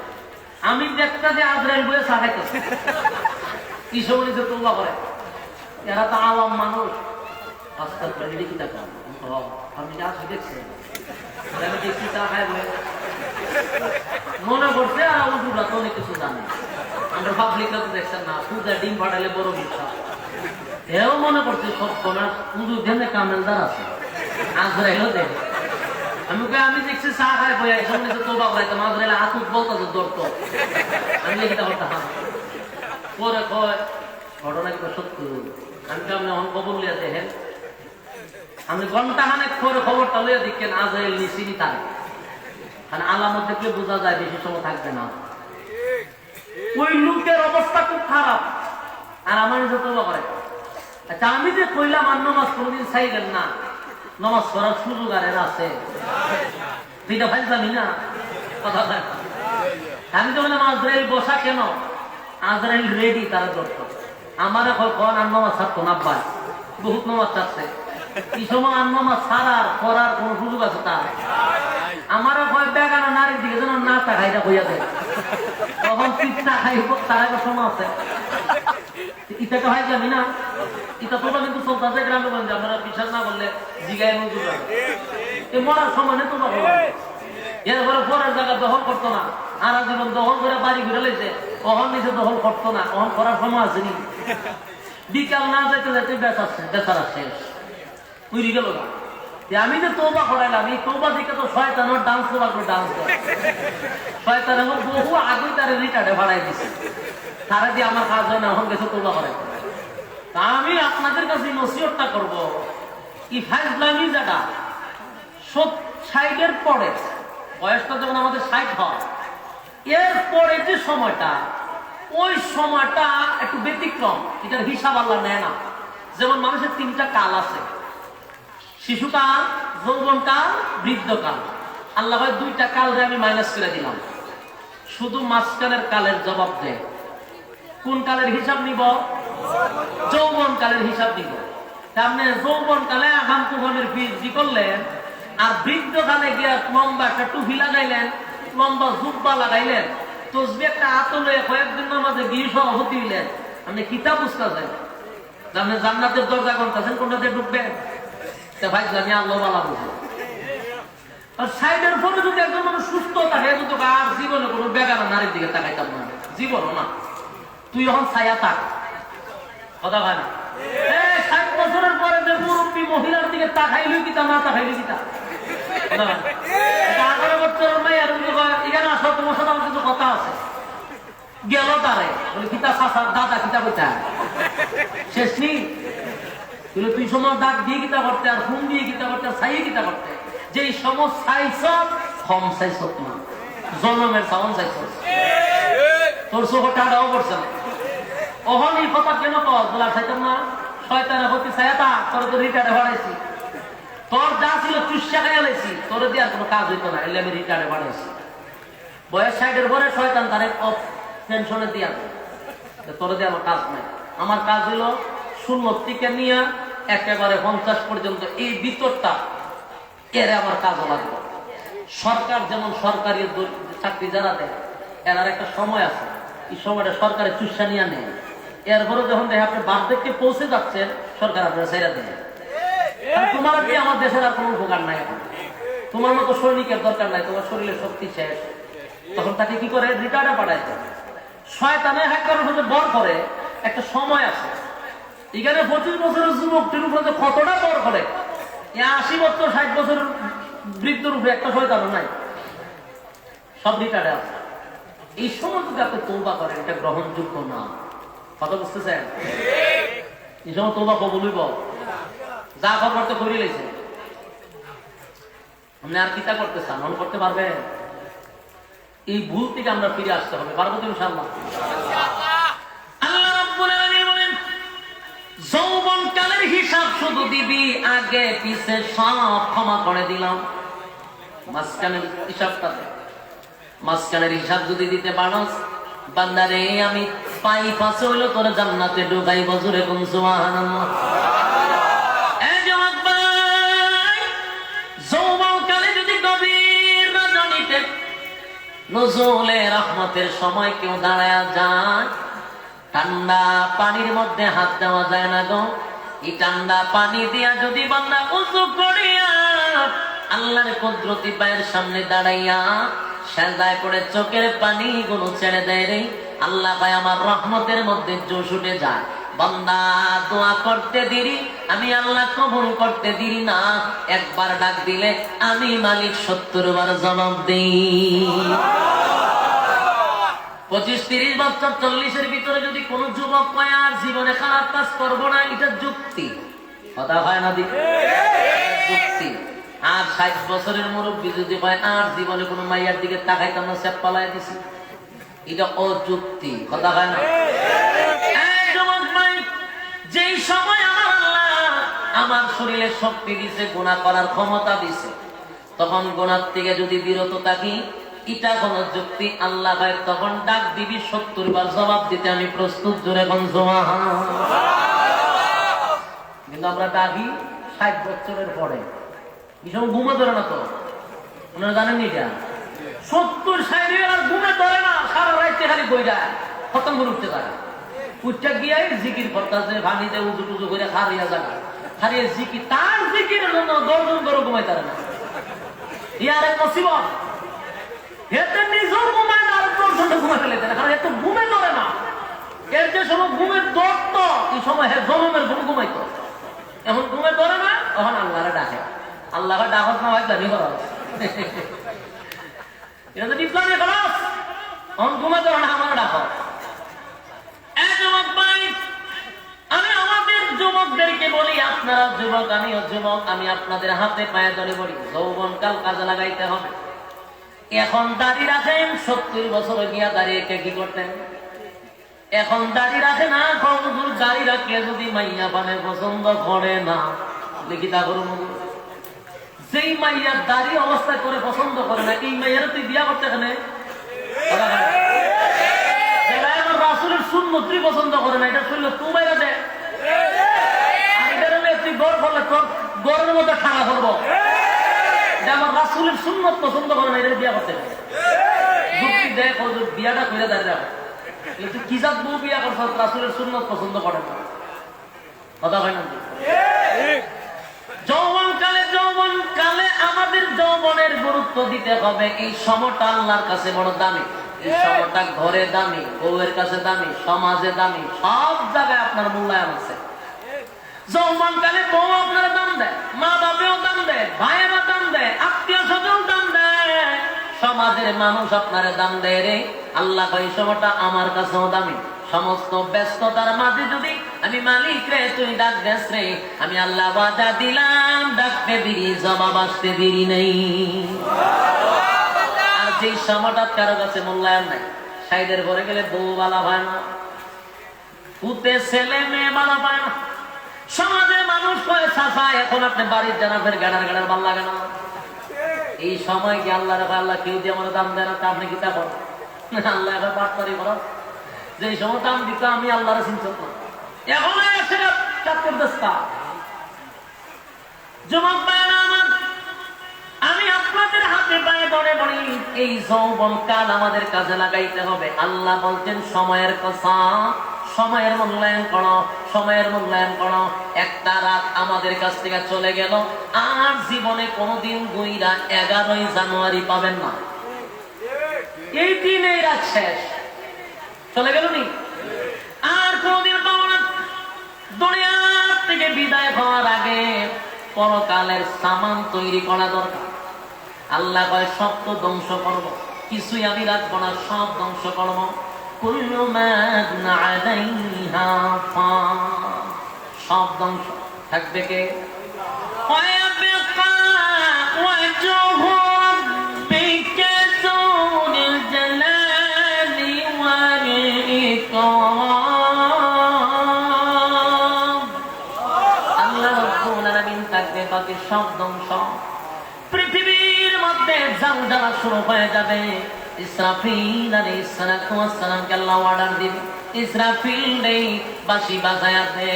আমি দেখতাম যে আজরাইল বইয়ে সাহাইতেছে কি সব নিজে তৌবা করে এরা তো আওয়াম মানুষ আস্তাক করে কি টাকা আমি আসি দেখছি আমি দেখছি চা খাই মনে করছে আর হুজুররা তো অনেক কিছু জানে আমরা পাবলিকরা তো দেখছেন না সুদা ডিম ফাটালে বড় বিশ্বাস এও মনে করছে সব তোমার হুজুর ধ্যানে কামেলদার আছে আজরাইলও দেখ আমি দেখছি চা খাই বই সামনে তো তোবা করাইতাম আজরাইল আতুত বলতেছে দরতো আমি লিখিতা করতাম পরে কয় ঘটনা কিন্তু সত্যি আমি তো আপনি অন খবর লিয়া দেখেন আমি ঘন্টা খানেক পরে খবরটা লইয়া দেখেন আজরাইল নিশ্চিনি তার মানে আলামত দেখলে বোঝা যায় বেশি সময় থাকবে না ওই লোকের অবস্থা খুব খারাপ আর আমার নিজে তোবা করে আচ্ছা আমি যে কইলাম আর নামাজ কোনোদিন চাইলেন না নামাজ পড়ার সুযোগ আর এরা আছে দুইটা ফাইজলামি না কথা আমি তো বললাম আজরাইল বসা কেন আজরাইল রেডি তারা করতো আমার এখন আর নামাজ ছাড়তো না ভাই বহুত নামাজ ছাড়ছে এই সময় আর নামাজ ছাড়ার করার কোন সুযোগ আছে তার আমারও ভয় বেগানা নারীর দিকে যেন না তাকাইটা হইয়া যায় তখন পিঠা খাই তার একটা সময় আছে ইটাকে হয় যাবি না এটা তোমরা কিন্তু চলতেছে গ্রামে গঞ্জে আপনারা বিশ্বাস না করলে জিগায় মজুর এই মরার সময় নেই তোমরা এরপরে পরের জায়গা দখল করতো না আর জীবন দখল করে বাড়ি ঘুরে লেছে অহন নিচে দখল করতো না অহন করার সময় আসেনি বিকাল না যাইতে যাইতে বেচারা শেষ উড়ি গেল না আমি যে তৌবা করাইলাম এই তৌবা দিকে তো শয়তানের ডান্স করে ডান্স করে শয়তান এখন বহু আগে তার রিটার্ডে ভাড়াই দিছে তারা দিয়ে আমার কাজ হয় না এখন গেছে তৌবা করাই আমি আপনাদের কাছে নসিহতটা করব কি ফাইজলামি জায়গা 60-এর পরে বয়সটা যখন আমাদের 60 হয় এর পরে যে সময়টা ওই সময়টা একটু ব্যতিক্রম এটার হিসাব আল্লাহ নেয় না যেমন মানুষের 3টা কাল আছে শিশুকাল যৌবনকাল বৃদ্ধকাল আল্লাহ ভাই 2টা কালরে আমি মাইনাস করে দিলাম শুধু মাঝখানের কালের জবাব দেয় কোন কালের হিসাব নিব যৌবন কালের হিসাব নিব সামনে যৌবন কালে আগাম তুফানের পিএইচডি করলেন আর বৃদ্ধ কালে গিয়ে লম্বা একটা টুপি লাগাইলেন লম্বা জুব্বা লাগাইলেন তসবি একটা আতলে কয়েকদিন নামাজে গিয়ে সভাপতি হইলেন আপনি কিতাব বুঝতেছেন আপনি জান্নাতের দরজা করতেছেন কোনটাতে ঢুকবেন ভাই আমি আল্লাহ বালা বুঝি আর সাইডের পরে যদি একজন মানুষ সুস্থ থাকে কিন্তু আর জীবনে কোনো বেগানা নারীর দিকে তাকাইতাম না জীবনও না তুই এখন ছায়া থাক কথা হয় না 60 বছরের পরে যে মুরব্বী মহিলার দিকে তাকাইলি কিতা না তাকাইলি কিতা 18 বছরের মেয়ের এখানে আসো তোমার সাথে আমার কিছু কথা আছে গেল তারে বলে কিতা চাষা দাদা কিতা কইতা শেষ নি তুই সময় দাগ দিয়ে কিতা করতে আর ফোন দিয়ে কিতা করতে আর ছাইয়ে কিতা করতে যে সমস্ত চাইছ কম চাইছ না জন্মের চাওন চাইছ তোর চোখে টাকাও করছে না অহন এই কথা কেন কল বলা চাইতাম না শয়তানের প্রতি ছায়া তোর তো রিটার্ডে ভাড়াইছি তোর যা ছিল চুষা খাইয়া লাইছি, তোর দিয়ে আর কোনো কাজ হইতো না, এলে আমি রিটার্নে বানাইছি। বয়স 60-এর পরে শয়তান তারে পেনশনে দিয়া দেয়, তোর দিয়ে আমার কাজ নাই। আমার কাজ হইলো 0 থেকে নিয়ে একেবারে 50 পর্যন্ত এই ভিতরটা এর আমার কাজ লাগবে। সরকার যেমন সরকারি চাকরি যারা দেয় এর একটা সময় আছে, এই সময়টা সরকারের চুষা নিয়ে নেয়। এরপরে যখন দেখে আপনি বার্ধক্যে পৌঁছে যাচ্ছেন, সরকার আপনারা ছেড়ে দেয়। তোমার কি আমার দেশের আর কোনো উপকার নাই, এখন তোমার মতো সৈনিকের দরকার নাই, তোমার শরীরের শক্তি শেষ। তখন তাকে কি করে রিটায়ার্ডে পাঠায় দেয়। শয়তানে হ্যাকারের মধ্যে বর করে একটা সময় আছে। এখানে 25 বছরের যুবকটির উপরে কতটা বর করে, 80 বছর 60 বছরের বৃদ্ধর উপরে একটা শয়তানও নাই, সব রিটায়ার্ডে আছে। এই সময় যদি আপনি তৌবা করেন, এটা গ্রহণযোগ্য না। কথা বুঝতেছেন? এই সময় তৌবা কবুল হইব? যা খবর তো করে লেছে, আপনি আর কিতা করতে চান, মনে করতে পারবেন? এই ভুল থেকে আমরা ফিরে আসতে হবে, পারবো তো ইনশাআল্লাহ? আল্লাহ রাব্বুল আলামিন বলেন, যৌবনকালের হিসাব শুধু দিবি, আগে পিছে সব ক্ষমা করে দিলাম। মাঝখানের হিসাবটা দে, মাঝখানের হিসাব যদি দিতে পারস, বান্দারে আমি পাই পাশে হইলো তোর জান্নাতে ঢুকাই, বজুরে কোন সুবহানাল্লাহ। যৌবনকালে যদি গভীর রজনীতে নজরুলে রহমতের সময় কেউ দাঁড়ায় যায়, ঠান্ডা পানির মধ্যে হাত দেওয়া যায় না গো। এই ঠান্ডা পানি দিয়া যদি বান্দা উযু করিয়া আল্লাহর কুদরতি পায়ের সামনে দাঁড়াইয়া সেজদায় পড়ে চোখের পানি গুলো ছেড়ে দেয় রে, আল্লাহ ভাই আমার রহমতের মধ্যে জোশ উঠে যায়। বান্দা দোয়া করতে দেরি, আমি আল্লাহ কবুল করতে দেরি না। একবার ডাক দিলে আমি মালিক 70 বার জবাব দেই। 25-30 বছর 40-এর ভিতরে যদি কোন যুবক কয় আর জীবনে খারাপ কাজ করবো না, এটা যুক্তি, কথা হয় না দিদি? যুক্তি। আর 60 বছরের মুরব্বী যদি কয় আর জীবনে কোনো মাইয়ার দিকে তাকাইতাম না, সেপ পালাই দিছি, এটা অযুক্তি, কথা হয় না? যেই সময় আমার আল্লাহ আমার শরীরে শক্তি দিছে, গুনাহ করার ক্ষমতা দিছে, তখন গুনাহ থেকে যদি বিরত থাকি, এটা কোন যুক্তি? আল্লাহ ভাই তখন ডাক দিবি 70 বার জবাব দিতে আমি প্রস্তুত, জোরে কোন সুবহানাল্লাহ। কিন্তু আমরা ডাকি 60 বছরের পরে, এই সময় ঘুমে ধরে না তো, আপনারা জানেন এটা 70-60 আর ঘুমে ধরে না, সারা রাত খালি বই যায়, খতম করে উঠতে থাকে, উঠতে গিয়ে জিকির করতেছে, ভানিতে উজু টুজু করে খারিয়া জায়গা খারিয়ে জিকির, তার জিকিরের জন্য 10 জন করে ঘুমাই তারে না। ইয়ার এক মুসিবত, এতে নিজেও ঘুমায় না, আর 10 জনে ঘুমাই ফেলে দেয়, কারণ এত ঘুমে ধরে না। এর যে সময় ঘুমের দত্ত, এই সময় জনমের ঘুম ঘুমাইতো, এখন ঘুমে ধরে না, তখন আল্লাহরে ডাকে। আল্লাহরে ডাকত না হয় দাবি করা, এটা তো ইসলামী খরচ। এখন ঘুমে ধরে না, আমার ডাক। আমি আমাদের যুবকদেরকে বলি, আপনারা যুবক, আমিও যুবক, আমি আপনাদের হাতে পায়ে ধরে বলি, যৌবনকাল কাজে লাগাইতে হবে। এখন দাড়ি রাখেন, 70 বছর গিয়া দাঁড়িয়ে কি করতেন? এখন দাড়ি রাখে না, হুজুর দাড়ি রাখলে যদি মাইয়া পানে পছন্দ করে না, লিখিতা করুন। যেই মাইয়া দাড়ি অবস্থায় করে পছন্দ করে না, এই মাইয়ার তুই বিয়া করতে এখানে রাসূলের সুন্নতি পছন্দ করে না, এটা শুনলে তুই বাইরে দে, তুই গড় করলে তোর গড়ের মধ্যে ঠাড়া করবো। আমার রাসূলের সুন্নত পছন্দ করে না, এটা বিয়া করতে যুক্তি দেখ, বিয়াটা করে দাঁড়িয়ে রাখো, তুই কি জাত বউ বিয়া করছ, রাসূলের সুন্নত পছন্দ করে না, কথা হয় না? যৌবনকালে আমাদের যৌবনের গুরুত্ব দিতে হবে। এই সময়টা আল্লাহর কাছে বড় দামি, এই সময়টা ঘরে দামি, বউয়ের কাছে দামি, সমাজে দামি, সব জায়গায় আপনার মূল্যায়ন আছে। যৌবনকালে বউ আপনারা দাম দেয়, মা বাবাও দাম দেয়, ভাইয়েরা দাম দেয়, আত্মীয় স্বজন দাম দেয়, সমাজের মানুষ আপনারা দাম দেয় রে। আল্লাহ এই সময়টা আমার কাছেও দামি। সমস্ত ব্যস্ততার মাঝে যদি আমি মালিক রে তুই ডাক দেস রে, আমি আল্লাহ ওয়াদা দিলাম, ডাকতে দেরি, জবাব আসতে দেরি নেই। আর যে সময়টা কারো কাছে মূল্যায়ন নাই, 60-এর ঘরে গেলে বউ বালা পায় না, পুতে ছেলে মেয়ে বালা পায় না, সমাজের মানুষ কয়ে চাচা এখন আপনি বাড়ির জানাবেন গাড়ার গাড়ার ভাল লাগে না। এই সময় কি আল্লাহ রাখা আল্লাহ কেউ দিয়ে আমার দাম দেয় না, তা আপনি কি তা করেন? আল্লাহ এবার বাটপারি করা যে সময় দাম দিত আমি আল্লাহরে চিনতাম না, এখন সেটা চাকর দস্তা। যুবক ভাইরা আমার, আমি আপনাদের হাতে পায়ে ধরে বলি এই যৌবন কাল আমাদের কাজে লাগাইতে হবে। আল্লাহ বলছেন সময়ের কথা, সময়ের মূল্যায়ন করো, সময়ের মূল্যায়ন করো। একটা রাত আমাদের কাছ থেকে চলে গেল, আর জীবনে কোনোদিন গুইরা 11ই জানুয়ারি পাবেন না। এই দিন এই রাত শেষ, চলে গেল নি, আর কোনোদিন পাবো না। দুনিয়া থেকে বিদায় হওয়ার আগে পরকালের সামান তৈরি করা দরকার। আল্লাহ কয় সব তো ধ্বংস করব, কিছুই আমি রাখবো না, সব ধ্বংস করবো। কুল্লু মান আলাইহা ফান, সব ধ্বংস থাকবে কে? ওয়ায়াবকা ওয়াজহু রাব্বিকা যুল জালালি ওয়াল ইকরাম। আল্লাহ রাব্বুল আলামিন থাকবে, বাকি সব ধ্বংস। পৃথিবীর মধ্যে জালজালা শুরু হয়ে যাবে। ইসরাফিল আলাইহিস সালাতু ওয়াস সালামকে আল্লাহ অর্ডার দিবে, ইসরাফিল রে বাঁশি বাজায়া দে,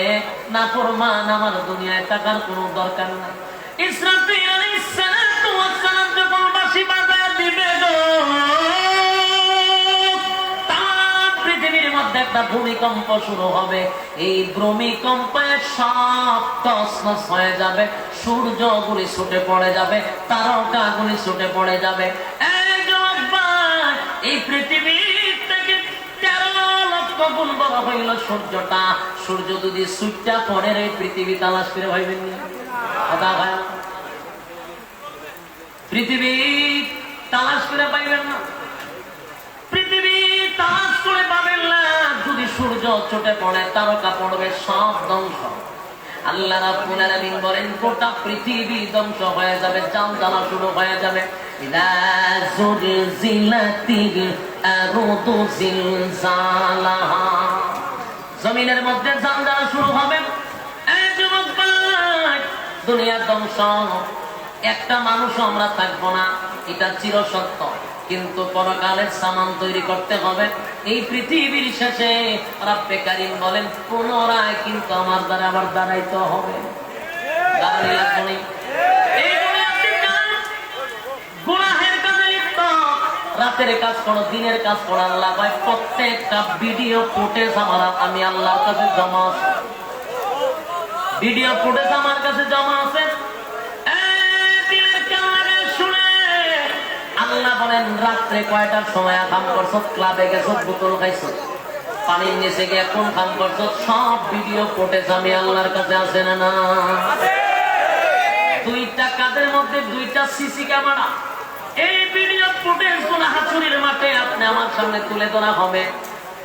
নাফরমান আমার দুনিয়ায় থাকার কোনো দরকার নাই। ইসরাফিল আলাইহিস সালাতু ওয়াস সালাম যখন বাঁশি বাজায়া দিবে গো, তাম পৃথিবীর মধ্যে একটা ভূমিকম্প শুরু হবে। এই ভূমিকম্পে সব তছনছ হয়ে যাবে, সূর্য গুলি ছুটে পড়ে যাবে, তারকা গুলি ছুটে পড়ে যাবে। এই পৃথিবী থেকে 13 লক্ষ গুণ বড় হইল সূর্যটা। সূর্য যদি সুইটটা পড়ে এই পৃথিবী তালাশ করে ভাইবেন না, কথা ভাই, পৃথিবী তালাশ করে পাইবেন না, পৃথিবী তালাশ করে পাবেন না। যদি সূর্য ছুটে পড়ে, তারকা পড়বে, সব ধ্বংস। আল্লাহ রাব্বুল আলামিন বলেন গোটা পৃথিবী ধ্বংস হয়ে যাবে, জালজালা শুরু হয়ে যাবে। ইযা যুলজিলাতিল আরদু জিলজালাহা, জমিনের মধ্যে জালজালা শুরু হবে। এই যুবক ভাই, দুনিয়ার ধ্বংস, একটা মানুষ আমরা থাকবো না, এটা চিরসত্য। কিন্তু পরকালের সামান তৈরি করতে হবে। এই পৃথিবীর শেষে রব্বে কারীম বলেন পুনরায় কিন্তু আমার দ্বারা আবার দাঁড়াইতে হবে। দাঁড়ানি লাগবে, গুনাহের কাজে লিপ্ত, রাতের কাজ করো, দিনের কাজ করো। আল্লাহ ভাই প্রত্যেকটা ভিডিও ফুটেজ আমি আল্লাহর কাছে জমা আছে, ভিডিও ফুটেজ আমার কাছে জমা আছে। আল্লাহ বলেন রাত্রে কয়টার সময় কাম করছো, ক্লাবে গেছো, বোতল খাইছো, পানির নিচে গিয়ে কোন কাম করছো, সব ভিডিও ফুটেজ আমি আল্লাহর কাছে আছে না না? দুইটা কাদের মধ্যে দুইটা সিসি ক্যামেরা। এই ভিডিও ফুটেজ গুলো হাতুড়ির মাঠে আপনি আমার সামনে তুলে ধরা হবে।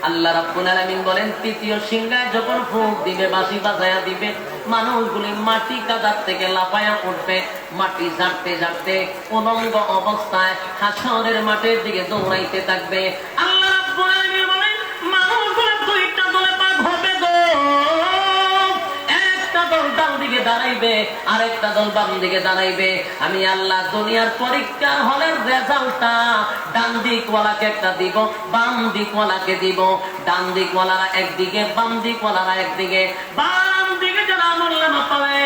আল্লাহ রাব্বুল আলামিন বলেন তৃতীয় সিংহায় যখন ফুঁক দিবে, বাঁশি বাজায়া দিবে, মানুষগুলি মাটি কাদার থেকে লাফায়া উঠবে, মাটি ঝাড়তে ঝাড়তে উলঙ্গ অবস্থায় হাসরের মাঠের দিকে দৌড়াইতে থাকবে। আল্লাহ রাব্বুল আলামিন বলেন মানুষগুলো দুইটা দলে ভাগ হবে গো, একটা দল ডান দিকে দাঁড়াইবে, আরেকটা দল বাম দিকে দাঁড়াইবে। আমি আল্লাহ দুনিয়ার পরীক্ষার হলের রেজাল্টটা ডান দিকওয়ালাকে একটা দিব, বাম দিকওয়ালাকে দিব। ডান দিকওয়ালারা একদিকে, বাম দিকওয়ালারা একদিকে। বাম দিকে যারা আমলনামা পাবে,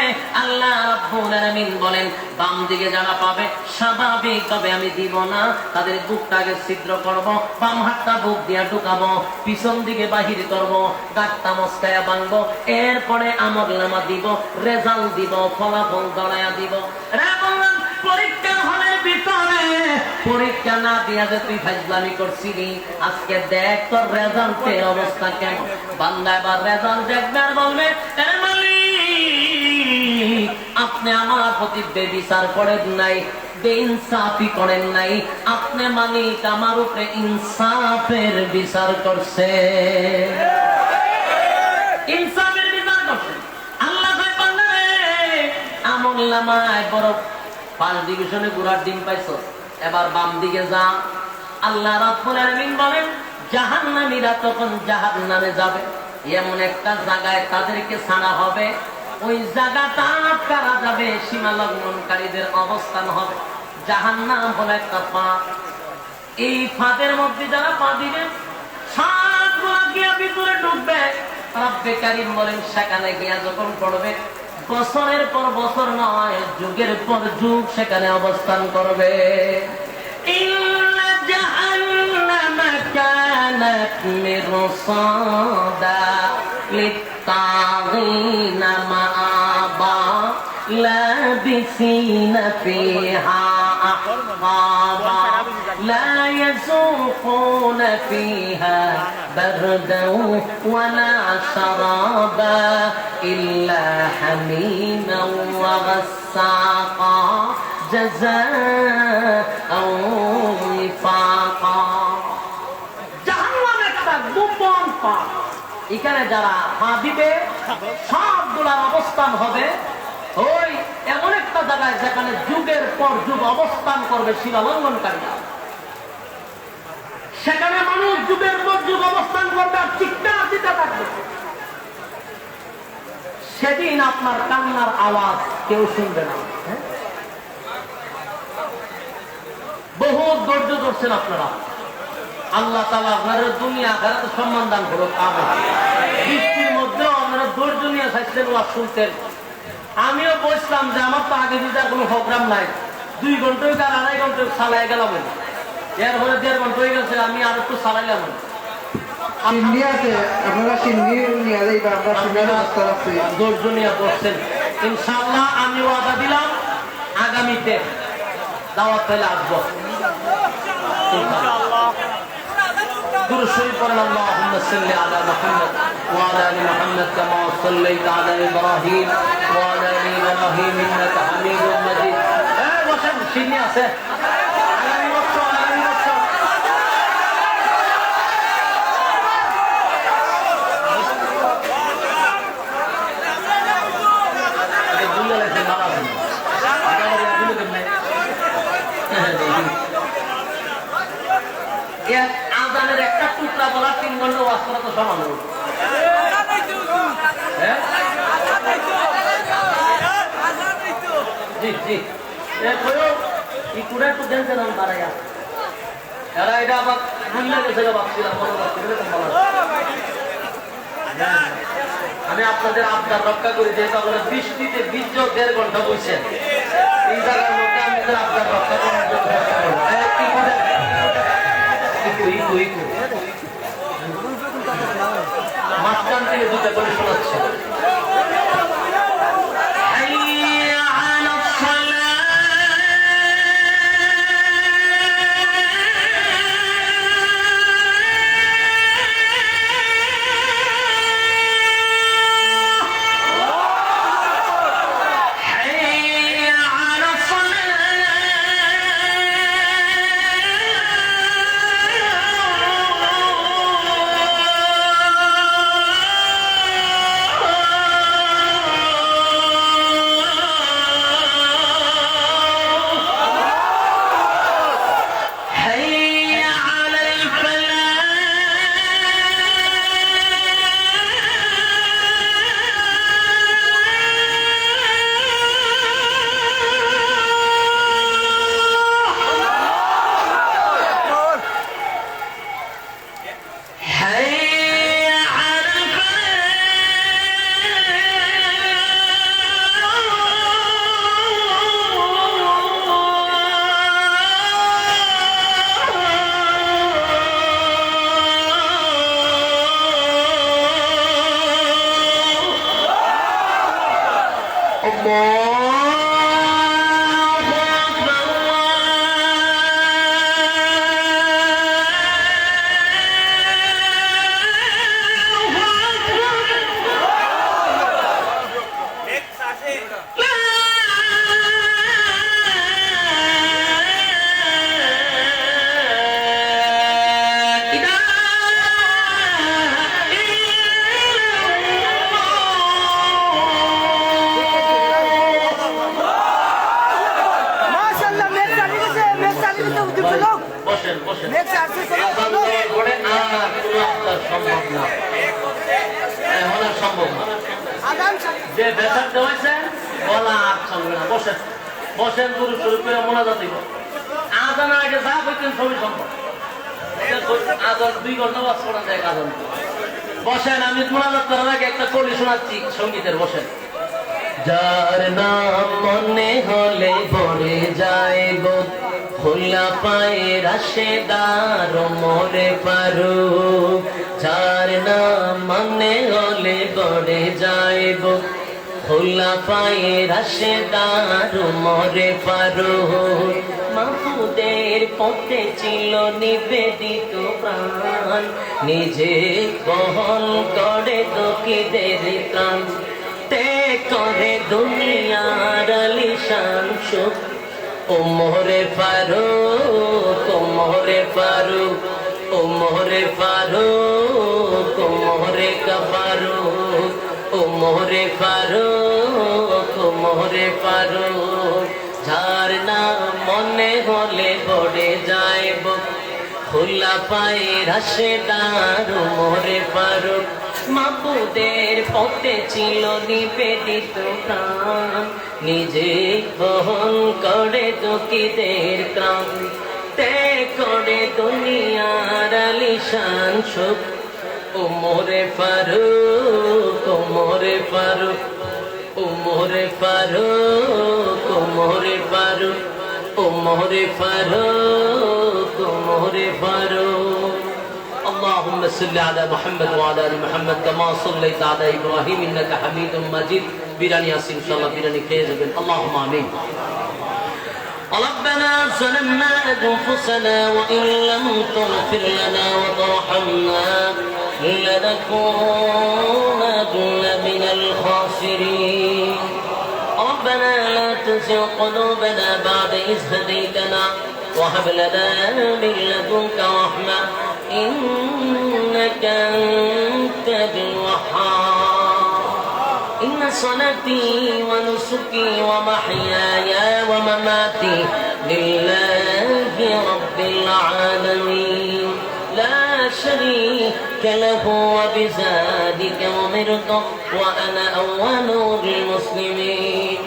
আল্লাহ রাব্বুল আলামিন বলেন বাম দিকে যারা পাবে স্বাভাবিকভাবে আমি দিব না, তাদের বুকটাকে ছিদ্র করব, বাম হাতটা বুক দিয়ে ঢুকাবো, পিছন দিকে বাহির করব, গাঁটটা মস্কায়া ভাঙবো, এরপরে আমলনামা দিব, রেজাল্ট দিব, ফলাফল ধরায়া দিব। পরীক্ষা হলের ভিতরে পরীক্ষা না দিয়া যে তুই ফাজলামি করছিলি, আজকে দেখ তোর রেজাল্টের অবস্থা কেমন। বান্দা এবার রেজাল্ট দেখবে আর বলবে আপনি আমার প্রতি বেবিচার করেন নাই, বেইনসাফি করেন নাই, আপনি মালিক আমার উপরে ইনসাফের বিচার করছে, ইনসাফের বিচার করছে। আল্লাহ কয় বান্দা রে আমলনামায় বড় 5 ডিভিশনে গুড়ার ডিম পাইছো, এবার বাম দিকে যা। আল্লাহ রাব্বুল আলামিন বলেন জাহান্নামীরা তখন জাহান্নামে যাবে, এমন একটা জায়গায় তাদেরকে ছাড়া হবে ওই জায়গাটা কারা যাবে, সীমা লঙ্ঘনকারীদের অবস্থান হবে। জাহান্নাম বলে একটা ফাঁদ, এই ফাঁদের মধ্যে যারা পা দিবে সাত গুণা গিয়া ভিতরে ঢুকবে। রব্বে কারীম বলেন সেখানে গিয়া যখন পড়বে, বছরের পর বছর নয়, যুগের পর যুগ সেখানে অবস্থান করবে। ইন্না জাহান্নামা কানাত মিরসাদা লিত্তাগিনা মাআবা লাবিসিনা ফিহা আহকাবা লা ইয়াযুকুনা ফিহা বারদাও ওয়ালা শারাবা ইল্লা হামিমান ওয়া গাসসাকা জাযাআও ওয়িফাকা। জাহান্নাম একটা গোপন পাপ, এখানে যারা পা দিবে সবগুলার অবস্থান হবে ওই এমন একটা জায়গায় যেখানে যুগের পর যুগ অবস্থান করবে সীমা লঙ্ঘনকারীরা। সেখানে মানুষ যুগের পর যুগ অবস্থান করবে আর চিৎকার দিতে থাকবে। সেদিন আপনার কান্নার আওয়াজ কেউ শুনবে না। বহু ধৈর্য ধরছেন আপনারা, আল্লাহ তাআলা আপনাদের দুনিয়া আখিরাতে সম্মান দান করুক। আমিন। বৃষ্টির মধ্যেও আপনারা ধৈর্য নিয়ে থাকতেন, ওয়াজ শুনতেন। আমিও বলছিলাম যে আমার তো আগে দিদার কোনো প্রোগ্রাম নাই, 2 ঘন্টা হোক আর 2.5 ঘন্টা চালাই গেলাম, এরপরে 1.5 ঘন্টা হয়ে গেছে, আমি আর একটু চালাইলাম। ইন্ডিয়াতে আপনারা সিন্ধি নিয়ে যাইবা, আমরা সিন্ধির রাস্তা রাখছি। ধৈর্য নিয়ে বসছেন ইনশাআল্লাহ। আমি ওয়াদা দিলাম আগামীতে দাওয়াত পেলে আসবো ইনশাআল্লাহ। দুরূদ শরীফ পড়েন, আল্লাহুম্মা সাল্লি আলা মুহাম্মদ ওয়া আলা আলি মুহাম্মদ কামা সাল্লাইতা আলা ইব্রাহিম ওয়া আলা আলি ইব্রাহিম ইন্নাকা হামিদুম মাজিদ। বসেন, সিন্নি আছে। আগামী বছর আজানের একটা টুকরা বলা 3 ঘন্টা ওয়াজ করা তো সমান হবে। জি জি, একটু দেখছেন আমি বাড়াইয়া এরা এটা আবার বুঝলে গেছে ভাবছিলাম। আমি আপনাদের আবদার রক্ষা করি, যেহেতু আপনারা বৃষ্টিতে বীর্য 1.5 ঘন্টা বলছেন, এই জায়গার মধ্যে আমাদের আবদার রক্ষা করার জন্য মাঝখান থেকে 2টা করে শোনাচ্ছে। সম্ভব না, যে বেসার দেওয়াইছে বলা আর চলবে না, বসেন বসেন, গুরু শরীফ করে মোনাজাত দিব। আজান আগে যা বলতেন সবই সম্ভব। আজান 2 ঘন্টা বাস করা যায় আজান। বসেন, আমি মোনাজাত করার আগে একটা কলি শোনাচ্ছি সঙ্গীতের, বসেন। যার নাম মনে হলে পড়ে যায় গো, খোলা পায়ের রাশেদার মোরে ফারুক। যার নাম মনে হলে পড়ে যায় গো, খোলা পায়ের রাশেদার মোরে ফারুক। মাহমুদের পথে ছিল নিবেদিত প্রাণ, নিজে বহন করে দুঃখীদের প্রাণ, তে করে দুনিয়ার আলিশান সুখ। ওমরে ফারুক, ওমরে ফারুক, ওমরে ফারুক, ওমরে ফারুক, ওমরে ফারুক, ওমরে ফারুক। যার নাম মনে হলে পড়ে যায় বুক, খোলা পায়ে রাশেদার ওমরে ফারুক। মাহমুদের পথে ছিল নিবেদিত প্রাণ, নিজে বহন করে দুঃখীদের ত্রাণ, তে করে দুনিয়ার আলিশান সুখ। ওমরে ফারুক, ওমরে ফারুক, ওমরে ফারুক, ওমরে ফারুক, ওমরে ফারুক, ওমরে ফারুক। اللهم صل على محمد وعلى ال محمد كما صليت على ابراهيم انك حميد مجيد. বিরানি আসি ইনশাআল্লাহ, বিরানি খেয়ে যাবেন। اللهم آمين. ربنا ظلمنا أنفسنا وإن لم تغفر لنا وترحمنا لنكونن من الخاسرين. ربنا لا تزغ قلوبنا بعد إذ هديتنا وهب لنا من لدنك رحمة إنك أنت الوهاب. إن صلاتي ونسكي ومحياي ومماتي لله رب العالمين لا شريك له وبذلك أمرت وأنا أول المسلمين.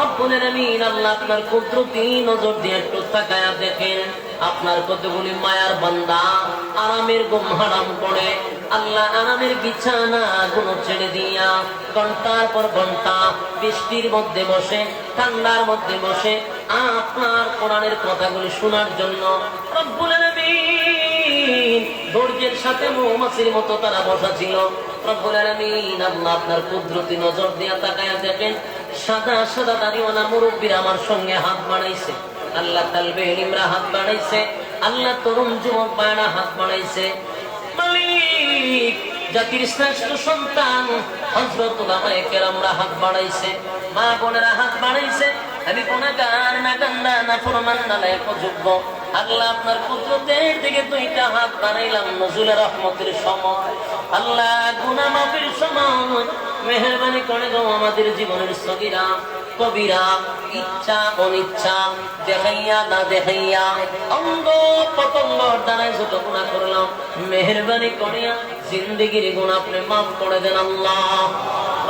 রব্বুল আলামিন, আল্লাহ আপনার কুদরতি নজর দিয়ে একটু তাকায়া দেখেন, আপনার কতগুলি মায়ার বান্দা আরামের ঘুম হারাম করে, আল্লাহ আরামের বিছানা গুলো ছেড়ে দিয়া ঘন্টার পর ঘন্টা বৃষ্টির মধ্যে বসে, ঠান্ডার মধ্যে বসে আপনার কোরআনের কথাগুলি শোনার জন্য রব্বুল আলামিন ধৈর্যের সাথে মৌমাছির মতো তারা বসা ছিল। রব্বুল আলামিন, আল্লাহ আপনার কুদরতি নজর দিয়া তাকায়া দেখেন, সাদা সাদা দাড়িওয়ালা মুরব্বীরা আমার সঙ্গে হাত বাড়াইছে, আল্লাহ তালবে ইলমরা হাত বাড়াইছে, আল্লাহ তরুণ যুবক বায়না হাত বাড়াইছে। মালিক, জাতির শ্রেষ্ঠ সন্তান হযরত উলামায়ে কেরামরা হাত বাড়াইছে, মা বোনেরা হাত বাড়াইছে। আমি গুনাহগার না গান্দা না ফরমান না লায়ক যোগ্য, আল্লাহ আপনার কুদরতের দিকে দুইটা হাত বাড়াইলাম নজুলের রহমতের সময়, আল্লাহ গুনাহ মাফের সময় মেহেরবানি করে গো আমাদের জীবনের সগীরা কবিরা, ইচ্ছা অনিচ্ছা, দেখাইয়া না দেখাইয়া, অঙ্গ পতঙ্গ দ্বারাই যত গুনাহ করলাম মেহেরবানি করিয়া জিন্দেগির গুনাহ আপনি মাফ করে দেন আল্লাহ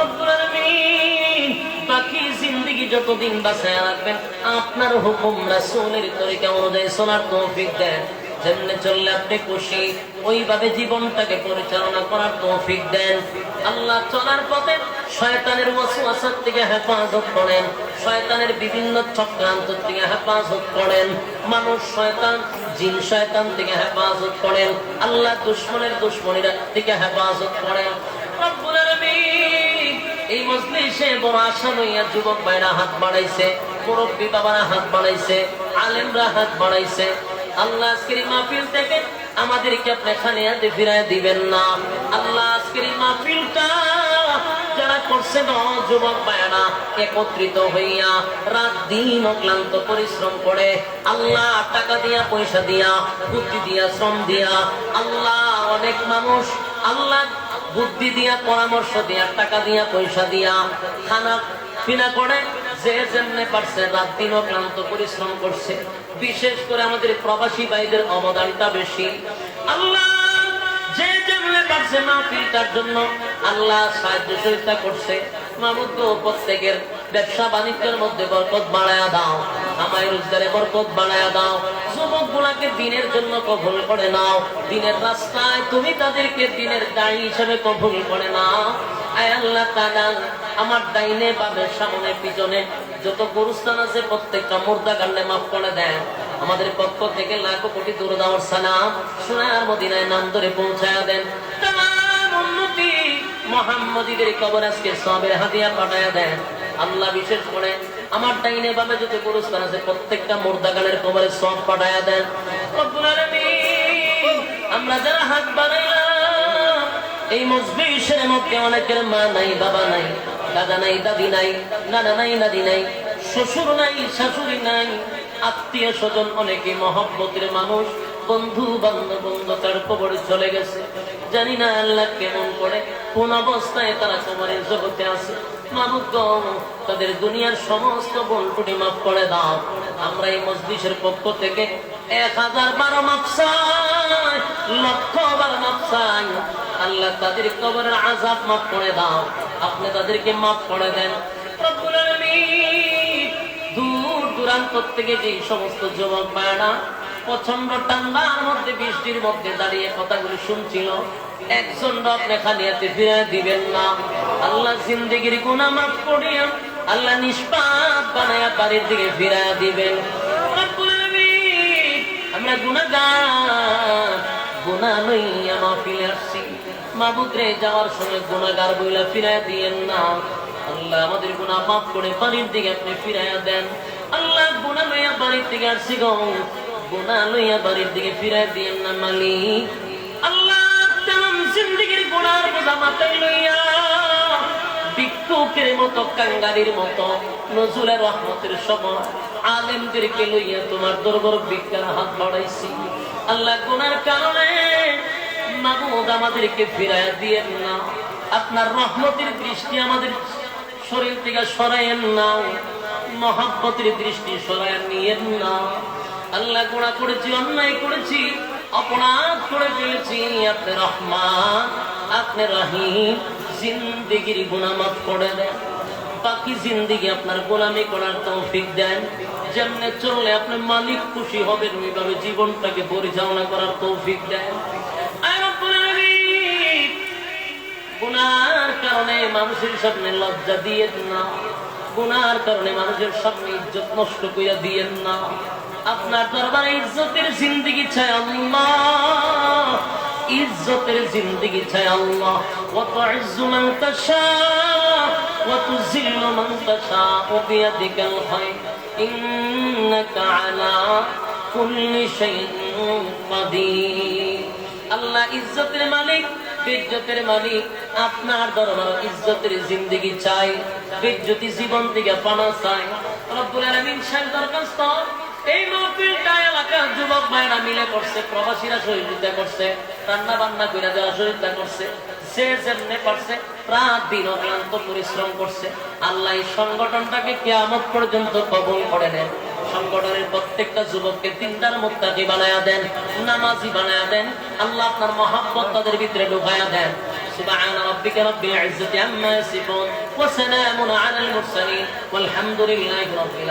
রব্বুল আলামিন। বাকি জিন্দেগি যতদিন বাঁচায় রাখবেন আপনার হুকুম রাসূলের তরিকা অনুযায়ী চলার তৌফিক দেন, যেমনে চললে আপনি খুশি ওইভাবে জীবনটাকে পরিচালনা করার তৌফিক দেন আল্লাহ। চলার পথে শয়তানের ওয়াসওয়াসা থেকে হেফাজত করেন, শয়তানের বিভিন্ন চক্রান্ত থেকে হেফাজত করেন, মানুষ শয়তান জিন শয়তান থেকে হেফাজত করেন, আল্লাহ দুশমনের দুশমনীরা থেকে হেফাজত করেন রব্বুল আলামিন। এই মজলিসে বড় আশা লইয়া যুবক ভাইরা হাত বাড়াইছে, মুরব্বী বাবারা হাত বাড়াইছে, আলেমরা হাত বাড়াইছে। আল্লাহ আজকের মাহফিল থেকে আমাদেরকে আপনি খানিয়াতে ফিরায় দিবেন না আল্লাহ। আজকের মাহফিলটা যারা করছে যুবক ভাইরা একত্রিত হইয়া রাত দিন অক্লান্ত পরিশ্রম করে, আল্লাহ টাকা দিয়া পয়সা দিয়া বুদ্ধি দিয়া শ্রম দিয়া, আল্লাহ অনেক মানুষ আল্লাহ বুদ্ধি দিয়া পরামর্শ দিয়া টাকা দিয়া পয়সা দিয়া খানা পিনা করে যে যেমনে পারছে রাত দিন অক্লান্ত পরিশ্রম করছে। বিশেষ করে আমাদের প্রবাসী ভাইদের অবদানটা বেশি। আল্লাহ যে যেমনে পারছে মাহফিলটার জন্য আল্লাহ সাহায্য সহযোগিতা করছে। মাবুদ গো, প্রত্যেকের ব্যবসা বাণিজ্যের মধ্যে বরকত বাড়ায়া দাও, আমায় রোজগারে বরকত বাড়ায়া দাও। যুবক গুলাকে দিনের জন্য কবুল করে নাও, দিনের রাস্তায় তুমি তাদেরকে দিনের দায়ী হিসেবে কবুল করে নাও। আয় আল্লাহ তাআলা, আমার ডাইনে বামে সামনে পিছনে যত গুরুস্থান আছে প্রত্যেকটা মুর্দা কান্ডে মাফ করে দেন। আমাদের পক্ষ থেকে লাখো কোটি দরুদ আর সালাম সোনার মদিনায় নাম ধরে পৌঁছায়া দেন। তামাম উম্মতি মুহাম্মদীদের কবর আজকে সবের হাদিয়া পাঠায়া দেন। আল্লাহ বিশেষ করে আমার ডাইনে বামে যত গুরুস্থান আছে প্রত্যেকটা মুর্দা কানের কবরে সব পাঠায়া দেন। রব্বুল আলামিন, আমরা যারা হাত বাড়াইলাম এই মজলিসের মধ্যে অনেকের মা নাই, বাবা নাই, দাদা নাই, দাদি নাই, নানা নাই, নাদি নাই, শ্বশুর নাই, শাশুড়ি নাই, আত্মীয় স্বজন অনেকে মহব্বতের মানুষ, বন্ধু বান্ধব বন্ধুতার কবরে চলে গেছে। জানি না আল্লাহ কেমন করে কোন অবস্থায় তারা কবরের জগতে আছে। মাবুদ গো, তাদের দুনিয়ার সমস্ত ভুল ত্রুটি মাফ করে দাও। আমরা এই মজলিসের পক্ষ থেকে 1012 মাফ চাই, লক্ষ বার মাফ চাই। আল্লাহ তাদের কবরের আযাব মাফ করে দাও, আপনি তাদেরকে মাফ করে দেন। রব্বুল আলামিন, দূর দূরান্ত থেকে যে সমস্ত যুবক ভাইরা প্রচন্ড ঠান্ডার মধ্যে বৃষ্টির মধ্যে দাঁড়িয়ে কথাগুলো শুনছিল, একজন আপনি খালি হাতে ফিরে দিবেন না। আল্লাহ জিন্দেগির গুনাহ মাফ করিয়া আল্লাহ নিষ্পাপ বানায়া বাড়ির দিকে ফিরা দিবেন। রব্বুল আলামিন, আমরা গুনাহগার, গুনাহ লইয়া মাহফিলে আসছি। মাবুদ রে, যাওয়ার সময় গুনাহগার বইলা ফিরাইয়া দিয়েন না। আল্লাহ আমাদের গুনাহ মাফ করে বাড়ির দিকে আপনি ফিরাইয়া দেন। আল্লাহ গুনাহ লইয়া বাড়ির দিকে আসছি গো, গুনাহ লইয়া বাড়ির দিকে ফিরাইয়া দিয়েন না মালিক। আল্লাহ তামাম জিন্দেগির গুনার বোঝা মাথায় লইয়া ভিক্ষুকের মতো, কাঙ্গারির মতো নজরুলের রহমতের সময় আলেমদেরকে লইয়া তোমার দরবার ভিক্ষার হাত বাড়াইছি। আল্লাহ গুনার কারণে মাবুদ আমাদেরকে ফিরাইয়া দিয়েন না। আপনার রহমতের দৃষ্টি আমাদের শরীর থেকে সরাইয়েন না, মহব্বতের দৃষ্টি সরাইয়া নিয়েন না। আল্লাহ গুনাহ করেছি, অন্যায় করেছি, অপরাধ করে ফেলেছি। আপনি রহমান, আপনি রহিম, জিন্দেগির গুনাহ মাফ করে দেন। বাকি জিন্দেগি আপনার গোলামি করার তৌফিক দেন। যেমনে চললে আপনি মালিক খুশি হবেন ওইভাবে জীবনটাকে পরিচালনা করার তৌফিক দেন। গুনার কারণে মানুষের সামনে লজ্জা দিয়েন না, গুনার কারণে মানুষের সামনে ইজ্জত নষ্ট করে দিয়েন না। আপনার দরবারে ইজ্জতের জিন্দেগি চাই আল্লাহ, ইজ্জতের জিন্দেগি চাই আল্লাহ। ওয়া তু'ইজ্জু মান তাশা ওয়া তুযিল্লু মান তাশা বিয়াদিকাল খায়র ইন্নাকা আলা কুল্লি শাইইন কাদির। আল্লাহ ইজ্জতের মালিক, ইজ্জতের মালিক। আপনার দরবারে ইজ্জতের জিন্দেগি চাই, ইজ্জতি জীবন থেকে পানা চাই। রব্বুল আলামিন শান দরখাস্ত এই মাহফিলটা এলাকার যুবক ভাইরা মিলে করছে, প্রবাসীরা সহযোগিতা করছে, রান্না বান্না করে দেওয়া সহযোগিতা করছে, যে যেমনে পারছে রাত দিন অক্লান্ত পরিশ্রম করছে। আল্লাহ এই সংগঠনটাকে কিয়ামত পর্যন্ত কবুল করে নেন। সংগঠনের প্রত্যেকটা যুবককে দিনদার মুত্তাকি বানায়া দেন, নামাজি বানায়া দেন। আল্লাহ আপনার মহব্বত তাদের ভিতরে ঢুকায়া দেন। সুবহান রাব্বিকা রাব্বিল ইজ্জাতি আম্মা ইয়াসিফুন ওয়া সালামুন আলাল মুরসালিন ওয়ালহামদুলিল্লাহি রাব্বিল